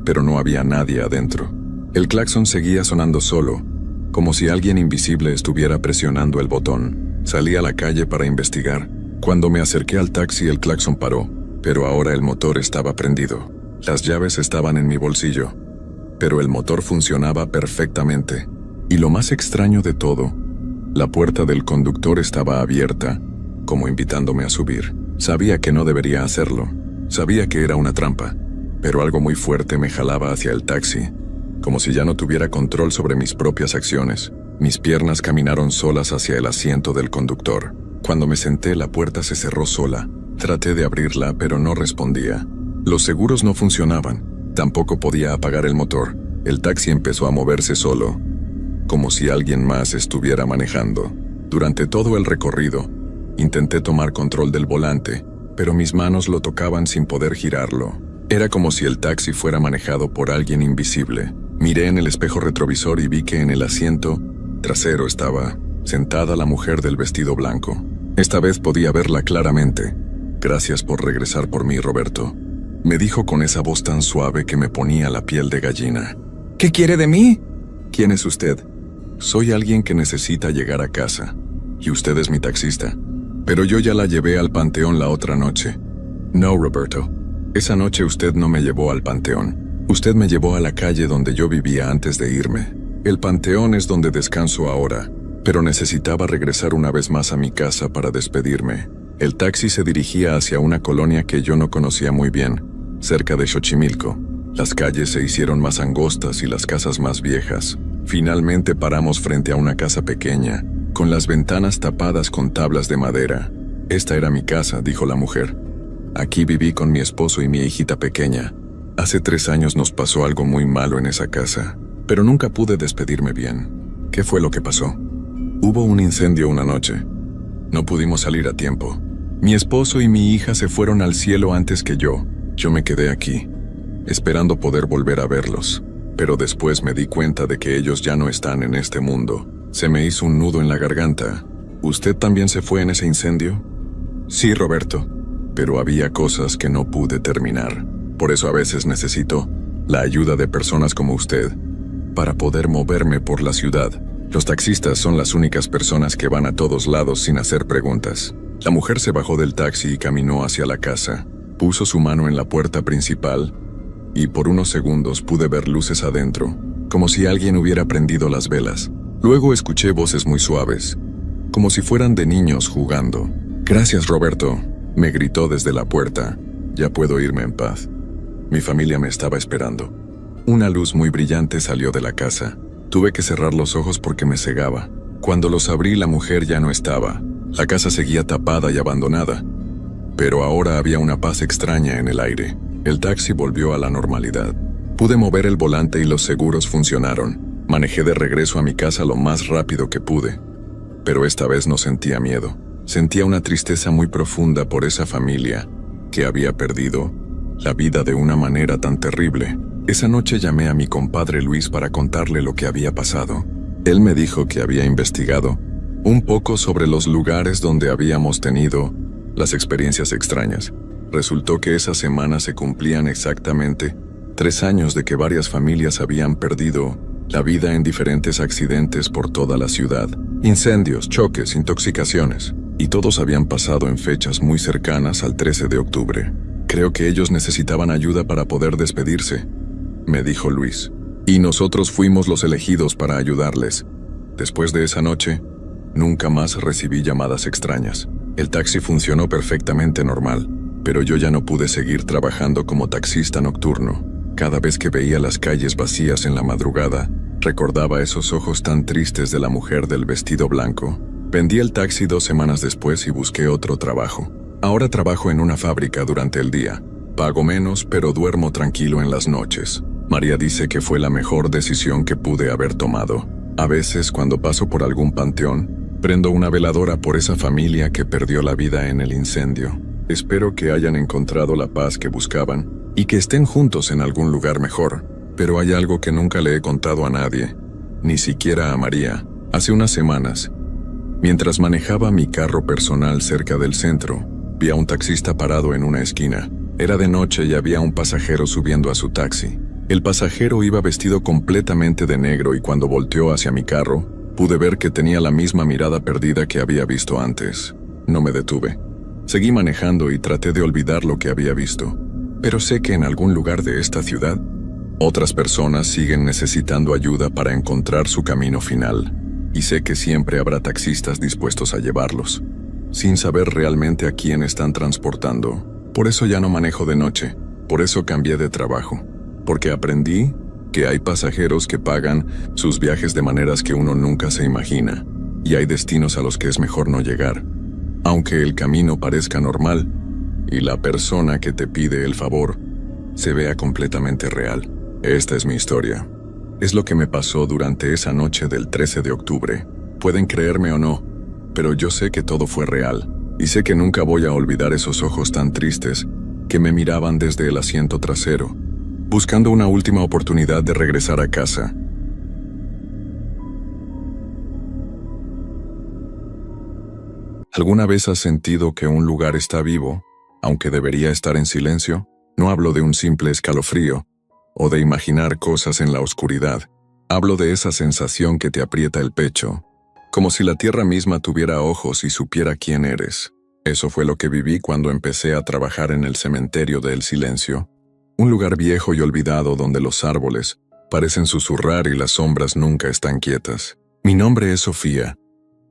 pero no había nadie adentro. El claxon seguía sonando solo, como si alguien invisible estuviera presionando el botón. Salí a la calle para investigar. Cuando me acerqué al taxi, el claxon paró, pero ahora el motor estaba prendido. Las llaves estaban en mi bolsillo, pero el motor funcionaba perfectamente. Y lo más extraño de todo, la puerta del conductor estaba abierta, como invitándome a subir. Sabía que no debería hacerlo. Sabía que era una trampa, pero algo muy fuerte me jalaba hacia el taxi, como si ya no tuviera control sobre mis propias acciones. Mis piernas caminaron solas hacia el asiento del conductor. Cuando me senté, la puerta se cerró sola. Traté de abrirla, pero no respondía. Los seguros no funcionaban. Tampoco podía apagar el motor. El taxi empezó a moverse solo, como si alguien más estuviera manejando. Durante todo el recorrido, intenté tomar control del volante, pero mis manos lo tocaban sin poder girarlo. Era como si el taxi fuera manejado por alguien invisible. Miré en el espejo retrovisor y vi que en el asiento trasero estaba sentada la mujer del vestido blanco. Esta vez podía verla claramente. «Gracias por regresar por mí, Roberto», me dijo con esa voz tan suave que me ponía la piel de gallina. ¿Qué quiere de mí? «¿Quién es usted?» «Soy alguien que necesita llegar a casa, y usted es mi taxista. Pero yo ya la llevé al panteón la otra noche». «No, Roberto. Esa noche usted no me llevó al panteón. Usted me llevó a la calle donde yo vivía antes de irme. El panteón es donde descanso ahora, pero necesitaba regresar una vez más a mi casa para despedirme». El taxi se dirigía hacia una colonia que yo no conocía muy bien, cerca de Xochimilco. Las calles se hicieron más angostas y las casas más viejas. Finalmente paramos frente a una casa pequeña, con las ventanas tapadas con tablas de madera. «Esta era mi casa», dijo la mujer. «Aquí viví con mi esposo y mi hijita pequeña. Hace 3 años nos pasó algo muy malo en esa casa, pero nunca pude despedirme bien». «¿Qué fue lo que pasó?» «Hubo un incendio una noche. No pudimos salir a tiempo. Mi esposo y mi hija se fueron al cielo antes que yo. Yo me quedé aquí, esperando poder volver a verlos. Pero después me di cuenta de que ellos ya no están en este mundo. Se me hizo un nudo en la garganta». «¿Usted también se fue en ese incendio?» «Sí, Roberto. Pero había cosas que no pude terminar. Por eso a veces necesito la ayuda de personas como usted para poder moverme por la ciudad. Los taxistas son las únicas personas que van a todos lados sin hacer preguntas». La mujer se bajó del taxi y caminó hacia la casa. Puso su mano en la puerta principal y por unos segundos pude ver luces adentro, como si alguien hubiera prendido las velas. Luego escuché voces muy suaves, como si fueran de niños jugando. «Gracias, Roberto», me gritó desde la puerta. «Ya puedo irme en paz. Mi familia me estaba esperando». Una luz muy brillante salió de la casa. Tuve que cerrar los ojos porque me cegaba. Cuando los abrí, la mujer ya no estaba. La casa seguía tapada y abandonada, pero ahora había una paz extraña en el aire. El taxi volvió a la normalidad. Pude mover el volante y los seguros funcionaron. Manejé de regreso a mi casa lo más rápido que pude, pero esta vez no sentía miedo. Sentía una tristeza muy profunda por esa familia que había perdido la vida de una manera tan terrible. Esa noche llamé a mi compadre Luis para contarle lo que había pasado. Él me dijo que había investigado un poco sobre los lugares donde habíamos tenido las experiencias extrañas. Resultó que esa semana se cumplían exactamente 3 años de que varias familias habían perdido la vida en diferentes accidentes por toda la ciudad. Incendios, choques, intoxicaciones. Y todos habían pasado en fechas muy cercanas al 13 de octubre. Creo que ellos necesitaban ayuda para poder despedirse, me dijo Luis. Y nosotros fuimos los elegidos para ayudarles. Después de esa noche, nunca más recibí llamadas extrañas. El taxi funcionó perfectamente normal, pero yo ya no pude seguir trabajando como taxista nocturno. Cada vez que veía las calles vacías en la madrugada, recordaba esos ojos tan tristes de la mujer del vestido blanco. Vendí el taxi 2 semanas después y busqué otro trabajo. Ahora trabajo en una fábrica durante el día. Pago menos, pero duermo tranquilo en las noches. María dice que fue la mejor decisión que pude haber tomado. A veces, cuando paso por algún panteón, prendo una veladora por esa familia que perdió la vida en el incendio. Espero que hayan encontrado la paz que buscaban y que estén juntos en algún lugar mejor. Pero hay algo que nunca le he contado a nadie, ni siquiera a María. Hace unas semanas, mientras manejaba mi carro personal cerca del centro, vi a un taxista parado en una esquina. Era de noche y había un pasajero subiendo a su taxi. El pasajero iba vestido completamente de negro y cuando volteó hacia mi carro, pude ver que tenía la misma mirada perdida que había visto antes. No me detuve. Seguí manejando y traté de olvidar lo que había visto. Pero sé que en algún lugar de esta ciudad, otras personas siguen necesitando ayuda para encontrar su camino final. Y sé que siempre habrá taxistas dispuestos a llevarlos, sin saber realmente a quién están transportando. Por eso ya no manejo de noche. Por eso cambié de trabajo. Porque aprendí que hay pasajeros que pagan sus viajes de maneras que uno nunca se imagina. Y hay destinos a los que es mejor no llegar. Aunque el camino parezca normal y la persona que te pide el favor se vea completamente real. Esta es mi historia. Es lo que me pasó durante esa noche del 13 de octubre. Pueden creerme o no, pero yo sé que todo fue real. Y sé que nunca voy a olvidar esos ojos tan tristes que me miraban desde el asiento trasero, buscando una última oportunidad de regresar a casa. ¿Alguna vez has sentido que un lugar está vivo, aunque debería estar en silencio? No hablo de un simple escalofrío, o de imaginar cosas en la oscuridad. Hablo de esa sensación que te aprieta el pecho, como si la tierra misma tuviera ojos y supiera quién eres. Eso fue lo que viví cuando empecé a trabajar en el cementerio del silencio. Un lugar viejo y olvidado donde los árboles parecen susurrar y las sombras nunca están quietas. Mi nombre es Sofía,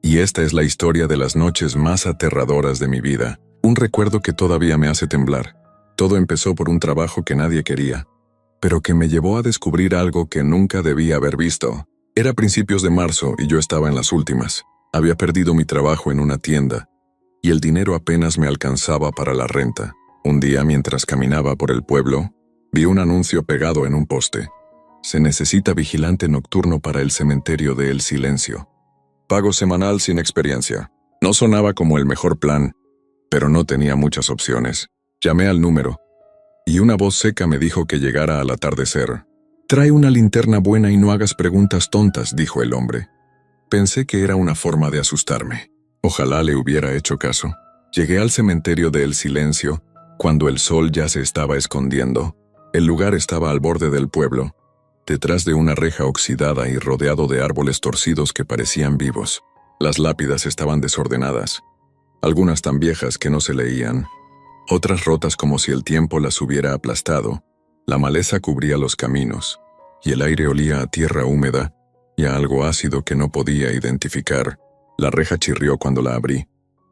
y esta es la historia de las noches más aterradoras de mi vida. Un recuerdo que todavía me hace temblar. Todo empezó por un trabajo que nadie quería, pero que me llevó a descubrir algo que nunca debía haber visto. Era principios de marzo y yo estaba en las últimas. Había perdido mi trabajo en una tienda, y el dinero apenas me alcanzaba para la renta. Un día, mientras caminaba por el pueblo, vi un anuncio pegado en un poste. Se necesita vigilante nocturno para el cementerio de El Silencio. Pago semanal sin experiencia. No sonaba como el mejor plan, pero no tenía muchas opciones. Llamé al número, y una voz seca me dijo que llegara al atardecer. «Trae una linterna buena y no hagas preguntas tontas», dijo el hombre. Pensé que era una forma de asustarme. Ojalá le hubiera hecho caso. Llegué al cementerio de El Silencio cuando el sol ya se estaba escondiendo. El lugar estaba al borde del pueblo, detrás de una reja oxidada y rodeado de árboles torcidos que parecían vivos. Las lápidas estaban desordenadas, algunas tan viejas que no se leían, otras rotas como si el tiempo las hubiera aplastado. La maleza cubría los caminos, y el aire olía a tierra húmeda y a algo ácido que no podía identificar. La reja chirrió cuando la abrí,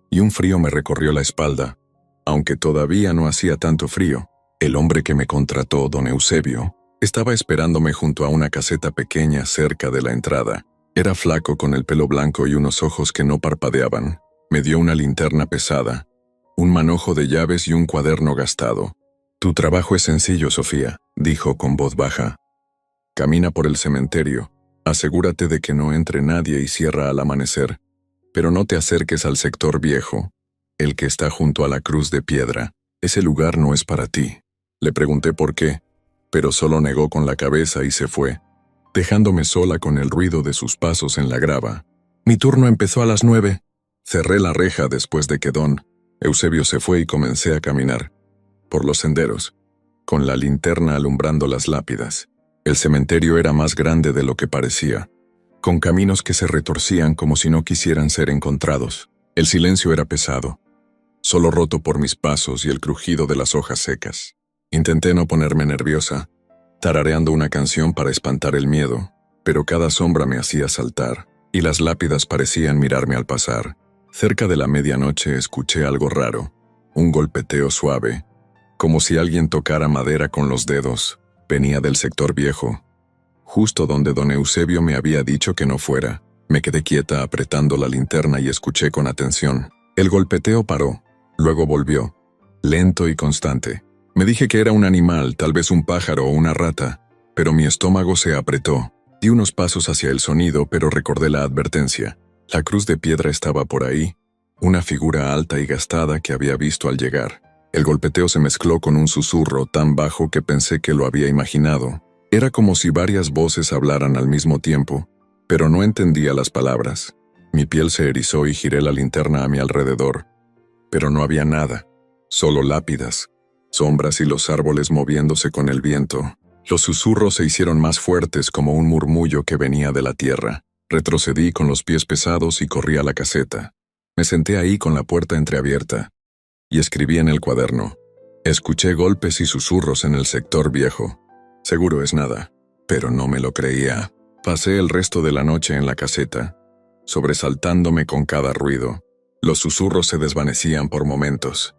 y un frío me recorrió la espalda, aunque todavía no hacía tanto frío. El hombre que me contrató, don Eusebio, estaba esperándome junto a una caseta pequeña cerca de la entrada. Era flaco con el pelo blanco y unos ojos que no parpadeaban. Me dio una linterna pesada, un manojo de llaves y un cuaderno gastado. «Tu trabajo es sencillo, Sofía», dijo con voz baja. «Camina por el cementerio, asegúrate de que no entre nadie y cierra al amanecer, pero no te acerques al sector viejo, el que está junto a la cruz de piedra. Ese lugar no es para ti». Le pregunté por qué, pero solo negó con la cabeza y se fue, dejándome sola con el ruido de sus pasos en la grava. Mi turno empezó a las 9. Cerré la reja después de que don Eusebio se fue y comencé a caminar. por los senderos, con la linterna alumbrando las lápidas. El cementerio era más grande de lo que parecía, con caminos que se retorcían como si no quisieran ser encontrados. El silencio era pesado, solo roto por mis pasos y el crujido de las hojas secas. Intenté no ponerme nerviosa, tarareando una canción para espantar el miedo, pero cada sombra me hacía saltar, y las lápidas parecían mirarme al pasar. Cerca de la medianoche escuché algo raro, un golpeteo suave, como si alguien tocara madera con los dedos. Venía del sector viejo, justo donde don Eusebio me había dicho que no fuera. Me quedé quieta apretando la linterna y escuché con atención. El golpeteo paró, luego volvió, lento y constante. Me dije que era un animal, tal vez un pájaro o una rata, pero mi estómago se apretó. Di unos pasos hacia el sonido, pero recordé la advertencia. La cruz de piedra estaba por ahí, una figura alta y gastada que había visto al llegar. El golpeteo se mezcló con un susurro tan bajo que pensé que lo había imaginado. Era como si varias voces hablaran al mismo tiempo, pero no entendía las palabras. Mi piel se erizó y giré la linterna a mi alrededor, pero no había nada, solo lápidas, sombras y los árboles moviéndose con el viento. Los susurros se hicieron más fuertes como un murmullo que venía de la tierra. Retrocedí con los pies pesados y corrí a la caseta. Me senté ahí con la puerta entreabierta y escribí en el cuaderno. Escuché golpes y susurros en el sector viejo. Seguro es nada, pero no me lo creía. Pasé el resto de la noche en la caseta, sobresaltándome con cada ruido. Los susurros se desvanecían por momentos,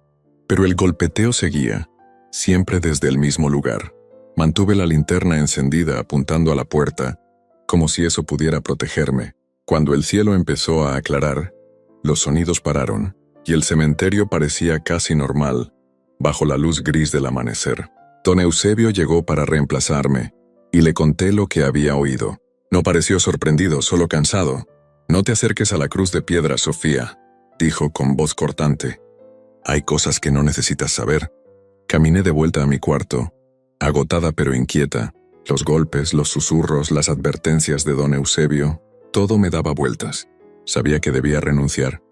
pero el golpeteo seguía, siempre desde el mismo lugar. Mantuve la linterna encendida apuntando a la puerta, como si eso pudiera protegerme. Cuando el cielo empezó a aclarar, los sonidos pararon, y el cementerio parecía casi normal, bajo la luz gris del amanecer. Don Eusebio llegó para reemplazarme, y le conté lo que había oído. No pareció sorprendido, solo cansado. «No te acerques a la cruz de piedra, Sofía», dijo con voz cortante. «Hay cosas que no necesitas saber». Caminé de vuelta a mi cuarto, agotada pero inquieta. Los golpes, los susurros, las advertencias de don Eusebio, todo me daba vueltas. Sabía que debía renunciar,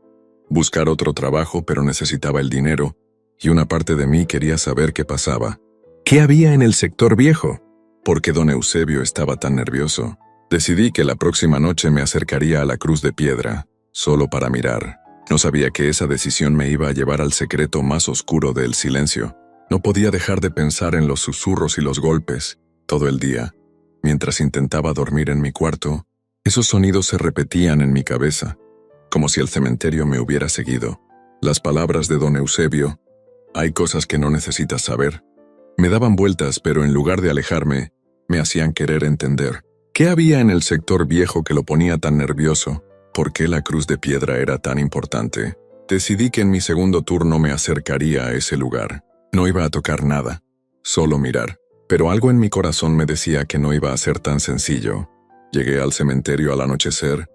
buscar otro trabajo, pero necesitaba el dinero, y una parte de mí quería saber qué pasaba. ¿Qué había en el sector viejo? ¿Por qué don Eusebio estaba tan nervioso? Decidí que la próxima noche me acercaría a la cruz de piedra, solo para mirar. No sabía que esa decisión me iba a llevar al secreto más oscuro del silencio. No podía dejar de pensar en los susurros y los golpes, todo el día. Mientras intentaba dormir en mi cuarto, esos sonidos se repetían en mi cabeza, como si el cementerio me hubiera seguido. Las palabras de don Eusebio, «Hay cosas que no necesitas saber», me daban vueltas, pero en lugar de alejarme, me hacían querer entender. ¿Qué había en el sector viejo que lo ponía tan nervioso? ¿Por qué la cruz de piedra era tan importante? Decidí que en mi segundo turno me acercaría a ese lugar. No iba a tocar nada, solo mirar. Pero algo en mi corazón me decía que no iba a ser tan sencillo. Llegué al cementerio al anochecer,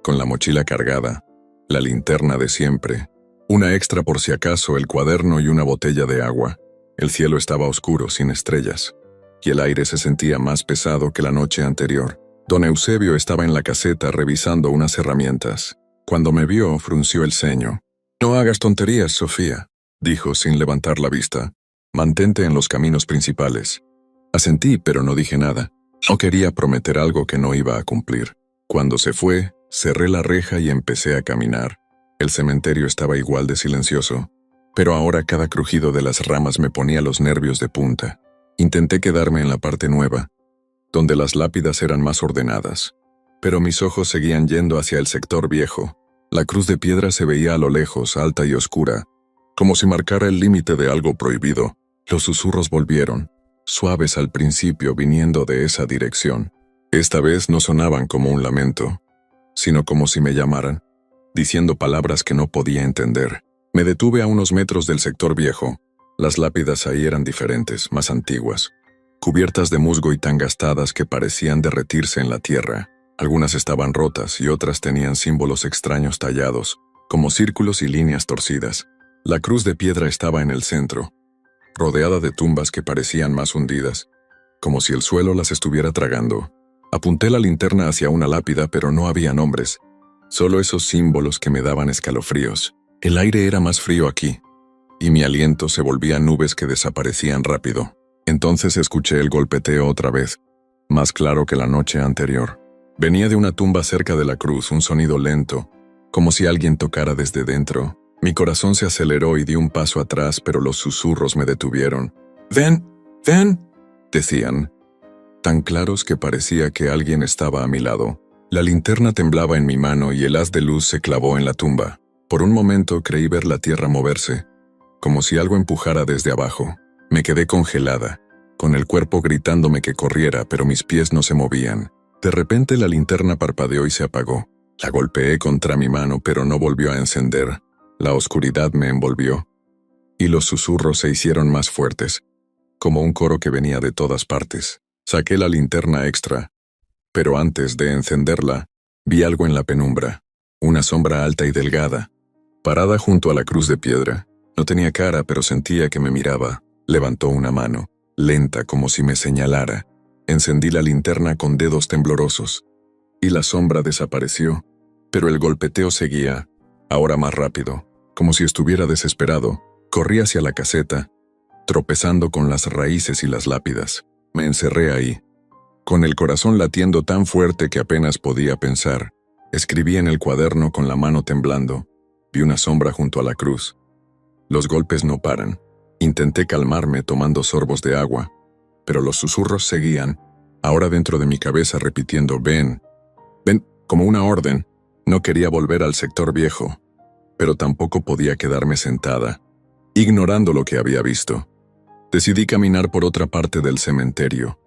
con la mochila cargada, la linterna de siempre, una extra por si acaso, el cuaderno y una botella de agua. El cielo estaba oscuro, sin estrellas, y el aire se sentía más pesado que la noche anterior. Don Eusebio estaba en la caseta revisando unas herramientas. Cuando me vio, frunció el ceño. «No hagas tonterías, Sofía», dijo sin levantar la vista. «Mantente en los caminos principales». Asentí, pero no dije nada. No quería prometer algo que no iba a cumplir. Cuando se fue, cerré la reja y empecé a caminar. El cementerio estaba igual de silencioso, pero ahora cada crujido de las ramas me ponía los nervios de punta. Intenté quedarme en la parte nueva, donde las lápidas eran más ordenadas, pero mis ojos seguían yendo hacia el sector viejo. La cruz de piedra se veía a lo lejos, alta y oscura, como si marcara el límite de algo prohibido. Los susurros volvieron, suaves al principio viniendo de esa dirección. Esta vez no sonaban como un lamento, sino como si me llamaran, diciendo palabras que no podía entender. Me detuve a unos metros del sector viejo. Las lápidas ahí eran diferentes, más antiguas, cubiertas de musgo y tan gastadas que parecían derretirse en la tierra. Algunas estaban rotas y otras tenían símbolos extraños tallados, como círculos y líneas torcidas. La cruz de piedra estaba en el centro, rodeada de tumbas que parecían más hundidas, como si el suelo las estuviera tragando. Apunté la linterna hacia una lápida, pero no había nombres, solo esos símbolos que me daban escalofríos. El aire era más frío aquí, y mi aliento se volvía nubes que desaparecían rápido. Entonces escuché el golpeteo otra vez, más claro que la noche anterior. Venía de una tumba cerca de la cruz, un sonido lento, como si alguien tocara desde dentro. Mi corazón se aceleró y di un paso atrás, pero los susurros me detuvieron. «Ven, ven», decían, tan claros que parecía que alguien estaba a mi lado. La linterna temblaba en mi mano y el haz de luz se clavó en la tumba. Por un momento creí ver la tierra moverse, como si algo empujara desde abajo. Me quedé congelada, con el cuerpo gritándome que corriera, pero mis pies no se movían. De repente la linterna parpadeó y se apagó. La golpeé contra mi mano, pero no volvió a encender. La oscuridad me envolvió, y los susurros se hicieron más fuertes, como un coro que venía de todas partes. Saqué la linterna extra, pero antes de encenderla, vi algo en la penumbra. Una sombra alta y delgada, parada junto a la cruz de piedra. No tenía cara, pero sentía que me miraba. Levantó una mano, lenta como si me señalara. Encendí la linterna con dedos temblorosos, y la sombra desapareció, pero el golpeteo seguía, ahora más rápido, como si estuviera desesperado. Corrí hacia la caseta, tropezando con las raíces y las lápidas. Me encerré ahí, con el corazón latiendo tan fuerte que apenas podía pensar. Escribí en el cuaderno con la mano temblando. Vi una sombra junto a la cruz. Los golpes no paran. Intenté calmarme tomando sorbos de agua, pero los susurros seguían, ahora dentro de mi cabeza repitiendo «ven, ven», como una orden. No quería volver al sector viejo, pero tampoco podía quedarme sentada, ignorando lo que había visto. Decidí caminar por otra parte del cementerio,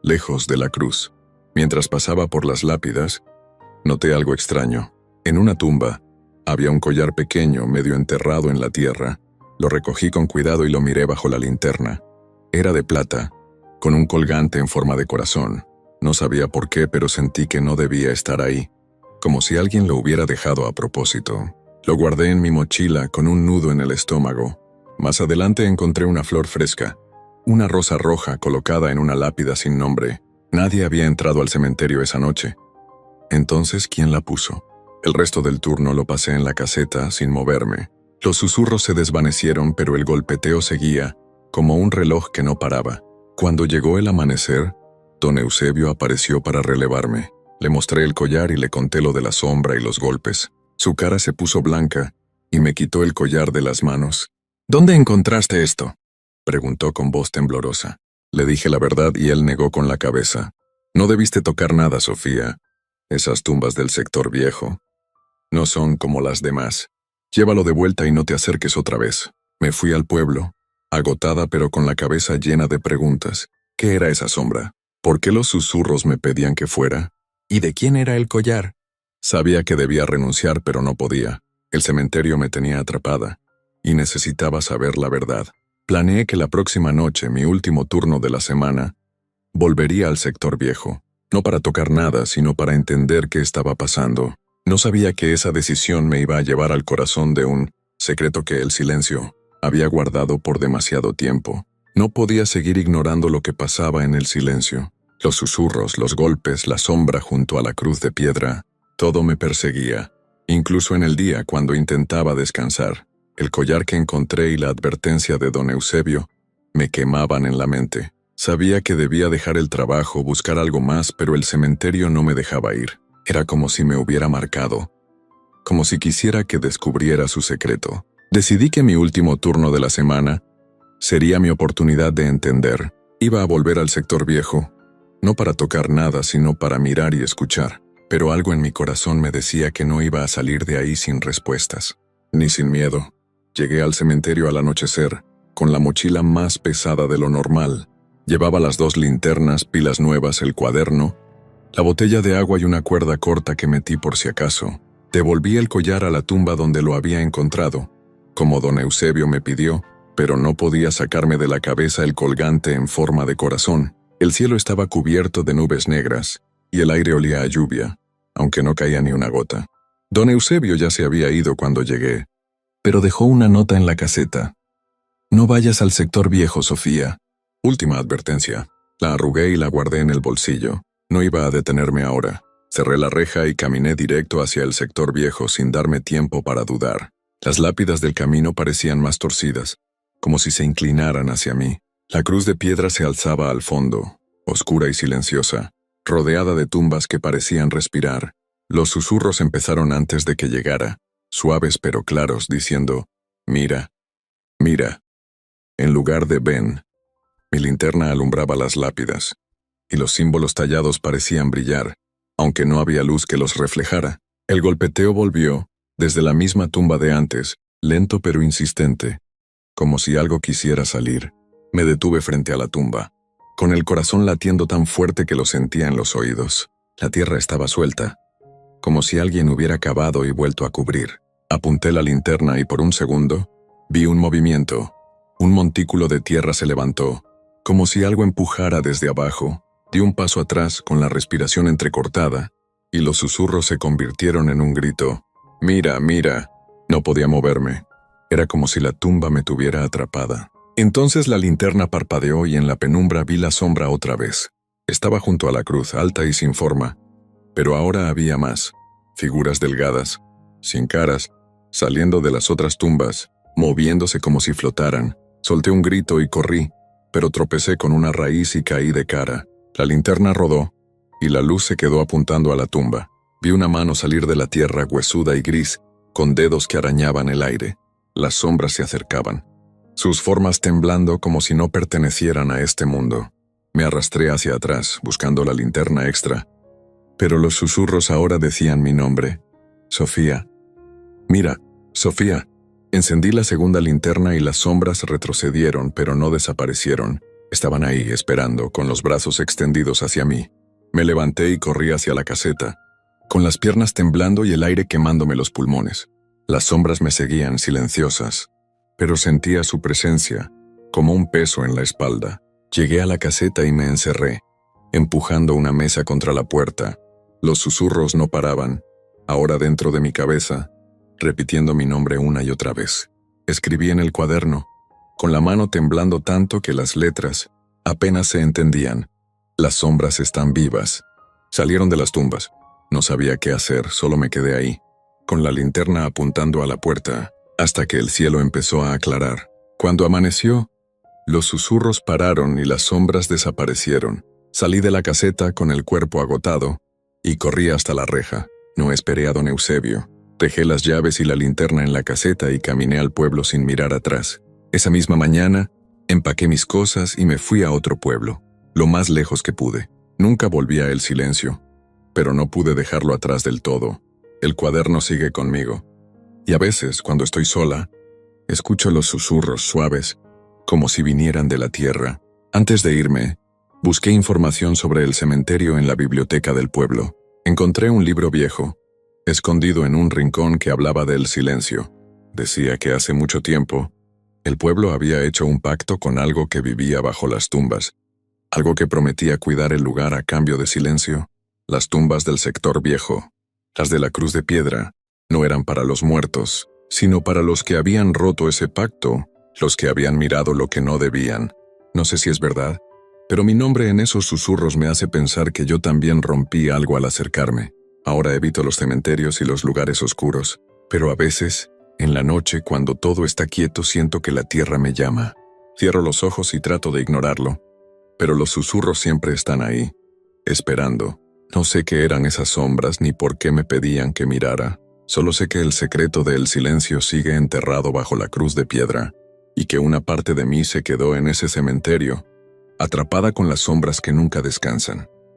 lejos de la cruz. Mientras pasaba por las lápidas, noté algo extraño. En una tumba, había un collar pequeño medio enterrado en la tierra. Lo recogí con cuidado y lo miré bajo la linterna. Era de plata, con un colgante en forma de corazón. No sabía por qué, pero sentí que no debía estar ahí, como si alguien lo hubiera dejado a propósito. Lo guardé en mi mochila con un nudo en el estómago. Más adelante encontré una flor fresca, una rosa roja colocada en una lápida sin nombre. Nadie había entrado al cementerio esa noche. Entonces, ¿quién la puso? El resto del turno lo pasé en la caseta sin moverme. Los susurros se desvanecieron, pero el golpeteo seguía, como un reloj que no paraba. Cuando llegó el amanecer, don Eusebio apareció para relevarme. Le mostré el collar y le conté lo de la sombra y los golpes. Su cara se puso blanca y me quitó el collar de las manos. «¿Dónde encontraste esto?», preguntó con voz temblorosa. Le dije la verdad y él negó con la cabeza. «No debiste tocar nada, Sofía. Esas tumbas del sector viejo no son como las demás. Llévalo de vuelta y no te acerques otra vez». Me fui al pueblo, agotada pero con la cabeza llena de preguntas. ¿Qué era esa sombra? ¿Por qué los susurros me pedían que fuera? ¿Y de quién era el collar? Sabía que debía renunciar, pero no podía. El cementerio me tenía atrapada, y necesitaba saber la verdad. Planeé que la próxima noche, mi último turno de la semana, volvería al sector viejo, no para tocar nada, sino para entender qué estaba pasando. No sabía que esa decisión me iba a llevar al corazón de un secreto que el silencio había guardado por demasiado tiempo. No podía seguir ignorando lo que pasaba en el silencio. Los susurros, los golpes, la sombra junto a la cruz de piedra, todo me perseguía, incluso en el día cuando intentaba descansar. El collar que encontré y la advertencia de don Eusebio me quemaban en la mente. Sabía que debía dejar el trabajo, buscar algo más, pero el cementerio no me dejaba ir. Era como si me hubiera marcado, como si quisiera que descubriera su secreto. Decidí que mi último turno de la semana sería mi oportunidad de entender. Iba a volver al sector viejo, no para tocar nada, sino para mirar y escuchar. Pero algo en mi corazón me decía que no iba a salir de ahí sin respuestas, ni sin miedo. Llegué al cementerio al anochecer, con la mochila más pesada de lo normal. Llevaba las 2 linternas, pilas nuevas, el cuaderno, la botella de agua y una cuerda corta que metí por si acaso. Devolví el collar a la tumba donde lo había encontrado, como don Eusebio me pidió, pero no podía sacarme de la cabeza el colgante en forma de corazón. El cielo estaba cubierto de nubes negras, y el aire olía a lluvia, aunque no caía ni una gota. Don Eusebio ya se había ido cuando llegué, pero dejó una nota en la caseta. «No vayas al sector viejo, Sofía». Última advertencia. La arrugué y la guardé en el bolsillo. No iba a detenerme ahora. Cerré la reja y caminé directo hacia el sector viejo sin darme tiempo para dudar. Las lápidas del camino parecían más torcidas, como si se inclinaran hacia mí. La cruz de piedra se alzaba al fondo, oscura y silenciosa, rodeada de tumbas que parecían respirar. Los susurros empezaron antes de que llegara, suaves pero claros, diciendo, «Mira, mira». En lugar de «ven», mi linterna alumbraba las lápidas, y los símbolos tallados parecían brillar, aunque no había luz que los reflejara. El golpeteo volvió, desde la misma tumba de antes, lento pero insistente, como si algo quisiera salir. Me detuve frente a la tumba, con el corazón latiendo tan fuerte que lo sentía en los oídos. La tierra estaba suelta, como si alguien hubiera cavado y vuelto a cubrir. Apunté la linterna y por un segundo, vi un movimiento. Un montículo de tierra se levantó, como si algo empujara desde abajo. Di un paso atrás con la respiración entrecortada, y los susurros se convirtieron en un grito. «Mira, mira». No podía moverme. Era como si la tumba me tuviera atrapada. Entonces la linterna parpadeó y en la penumbra vi la sombra otra vez. Estaba junto a la cruz, alta y sin forma. Pero ahora había más. Figuras delgadas, sin caras, saliendo de las otras tumbas, moviéndose como si flotaran. Solté un grito y corrí, pero tropecé con una raíz y caí de cara. La linterna rodó, y la luz se quedó apuntando a la tumba. Vi una mano salir de la tierra huesuda y gris, con dedos que arañaban el aire. Las sombras se acercaban, sus formas temblando como si no pertenecieran a este mundo. Me arrastré hacia atrás, buscando la linterna extra. Pero los susurros ahora decían mi nombre. «Sofía. Mira, Sofía». Encendí la segunda linterna y las sombras retrocedieron, pero no desaparecieron. Estaban ahí, esperando, con los brazos extendidos hacia mí. Me levanté y corrí hacia la caseta, con las piernas temblando y el aire quemándome los pulmones. Las sombras me seguían, silenciosas, pero sentía su presencia, como un peso en la espalda. Llegué a la caseta y me encerré, empujando una mesa contra la puerta. Los susurros no paraban, ahora dentro de mi cabeza, repitiendo mi nombre una y otra vez. Escribí en el cuaderno, con la mano temblando tanto que las letras apenas se entendían. Las sombras están vivas. Salieron de las tumbas. No sabía qué hacer, solo me quedé ahí, con la linterna apuntando a la puerta, hasta que el cielo empezó a aclarar. Cuando amaneció, los susurros pararon y las sombras desaparecieron. Salí de la caseta con el cuerpo agotado y corrí hasta la reja. No esperé a don Eusebio. Dejé las llaves y la linterna en la caseta y caminé al pueblo sin mirar atrás. Esa misma mañana, empaqué mis cosas y me fui a otro pueblo, lo más lejos que pude. Nunca volví a el silencio, pero no pude dejarlo atrás del todo. El cuaderno sigue conmigo. Y a veces, cuando estoy sola, escucho los susurros suaves, como si vinieran de la tierra. Antes de irme, busqué información sobre el cementerio en la biblioteca del pueblo. Encontré un libro viejo, escondido en un rincón que hablaba del silencio. Decía que hace mucho tiempo, el pueblo había hecho un pacto con algo que vivía bajo las tumbas, algo que prometía cuidar el lugar a cambio de silencio. Las tumbas del sector viejo, las de la cruz de piedra, no eran para los muertos, sino para los que habían roto ese pacto, los que habían mirado lo que no debían. No sé si es verdad, pero mi nombre en esos susurros me hace pensar que yo también rompí algo al acercarme. Ahora evito los cementerios y los lugares oscuros, pero a veces, en la noche, cuando todo está quieto, siento que la tierra me llama. Cierro los ojos y trato de ignorarlo, pero los susurros siempre están ahí, esperando. No sé qué eran esas sombras ni por qué me pedían que mirara. Solo sé que el secreto del silencio sigue enterrado bajo la cruz de piedra, y que una parte de mí se quedó en ese cementerio, atrapada con las sombras que nunca descansan.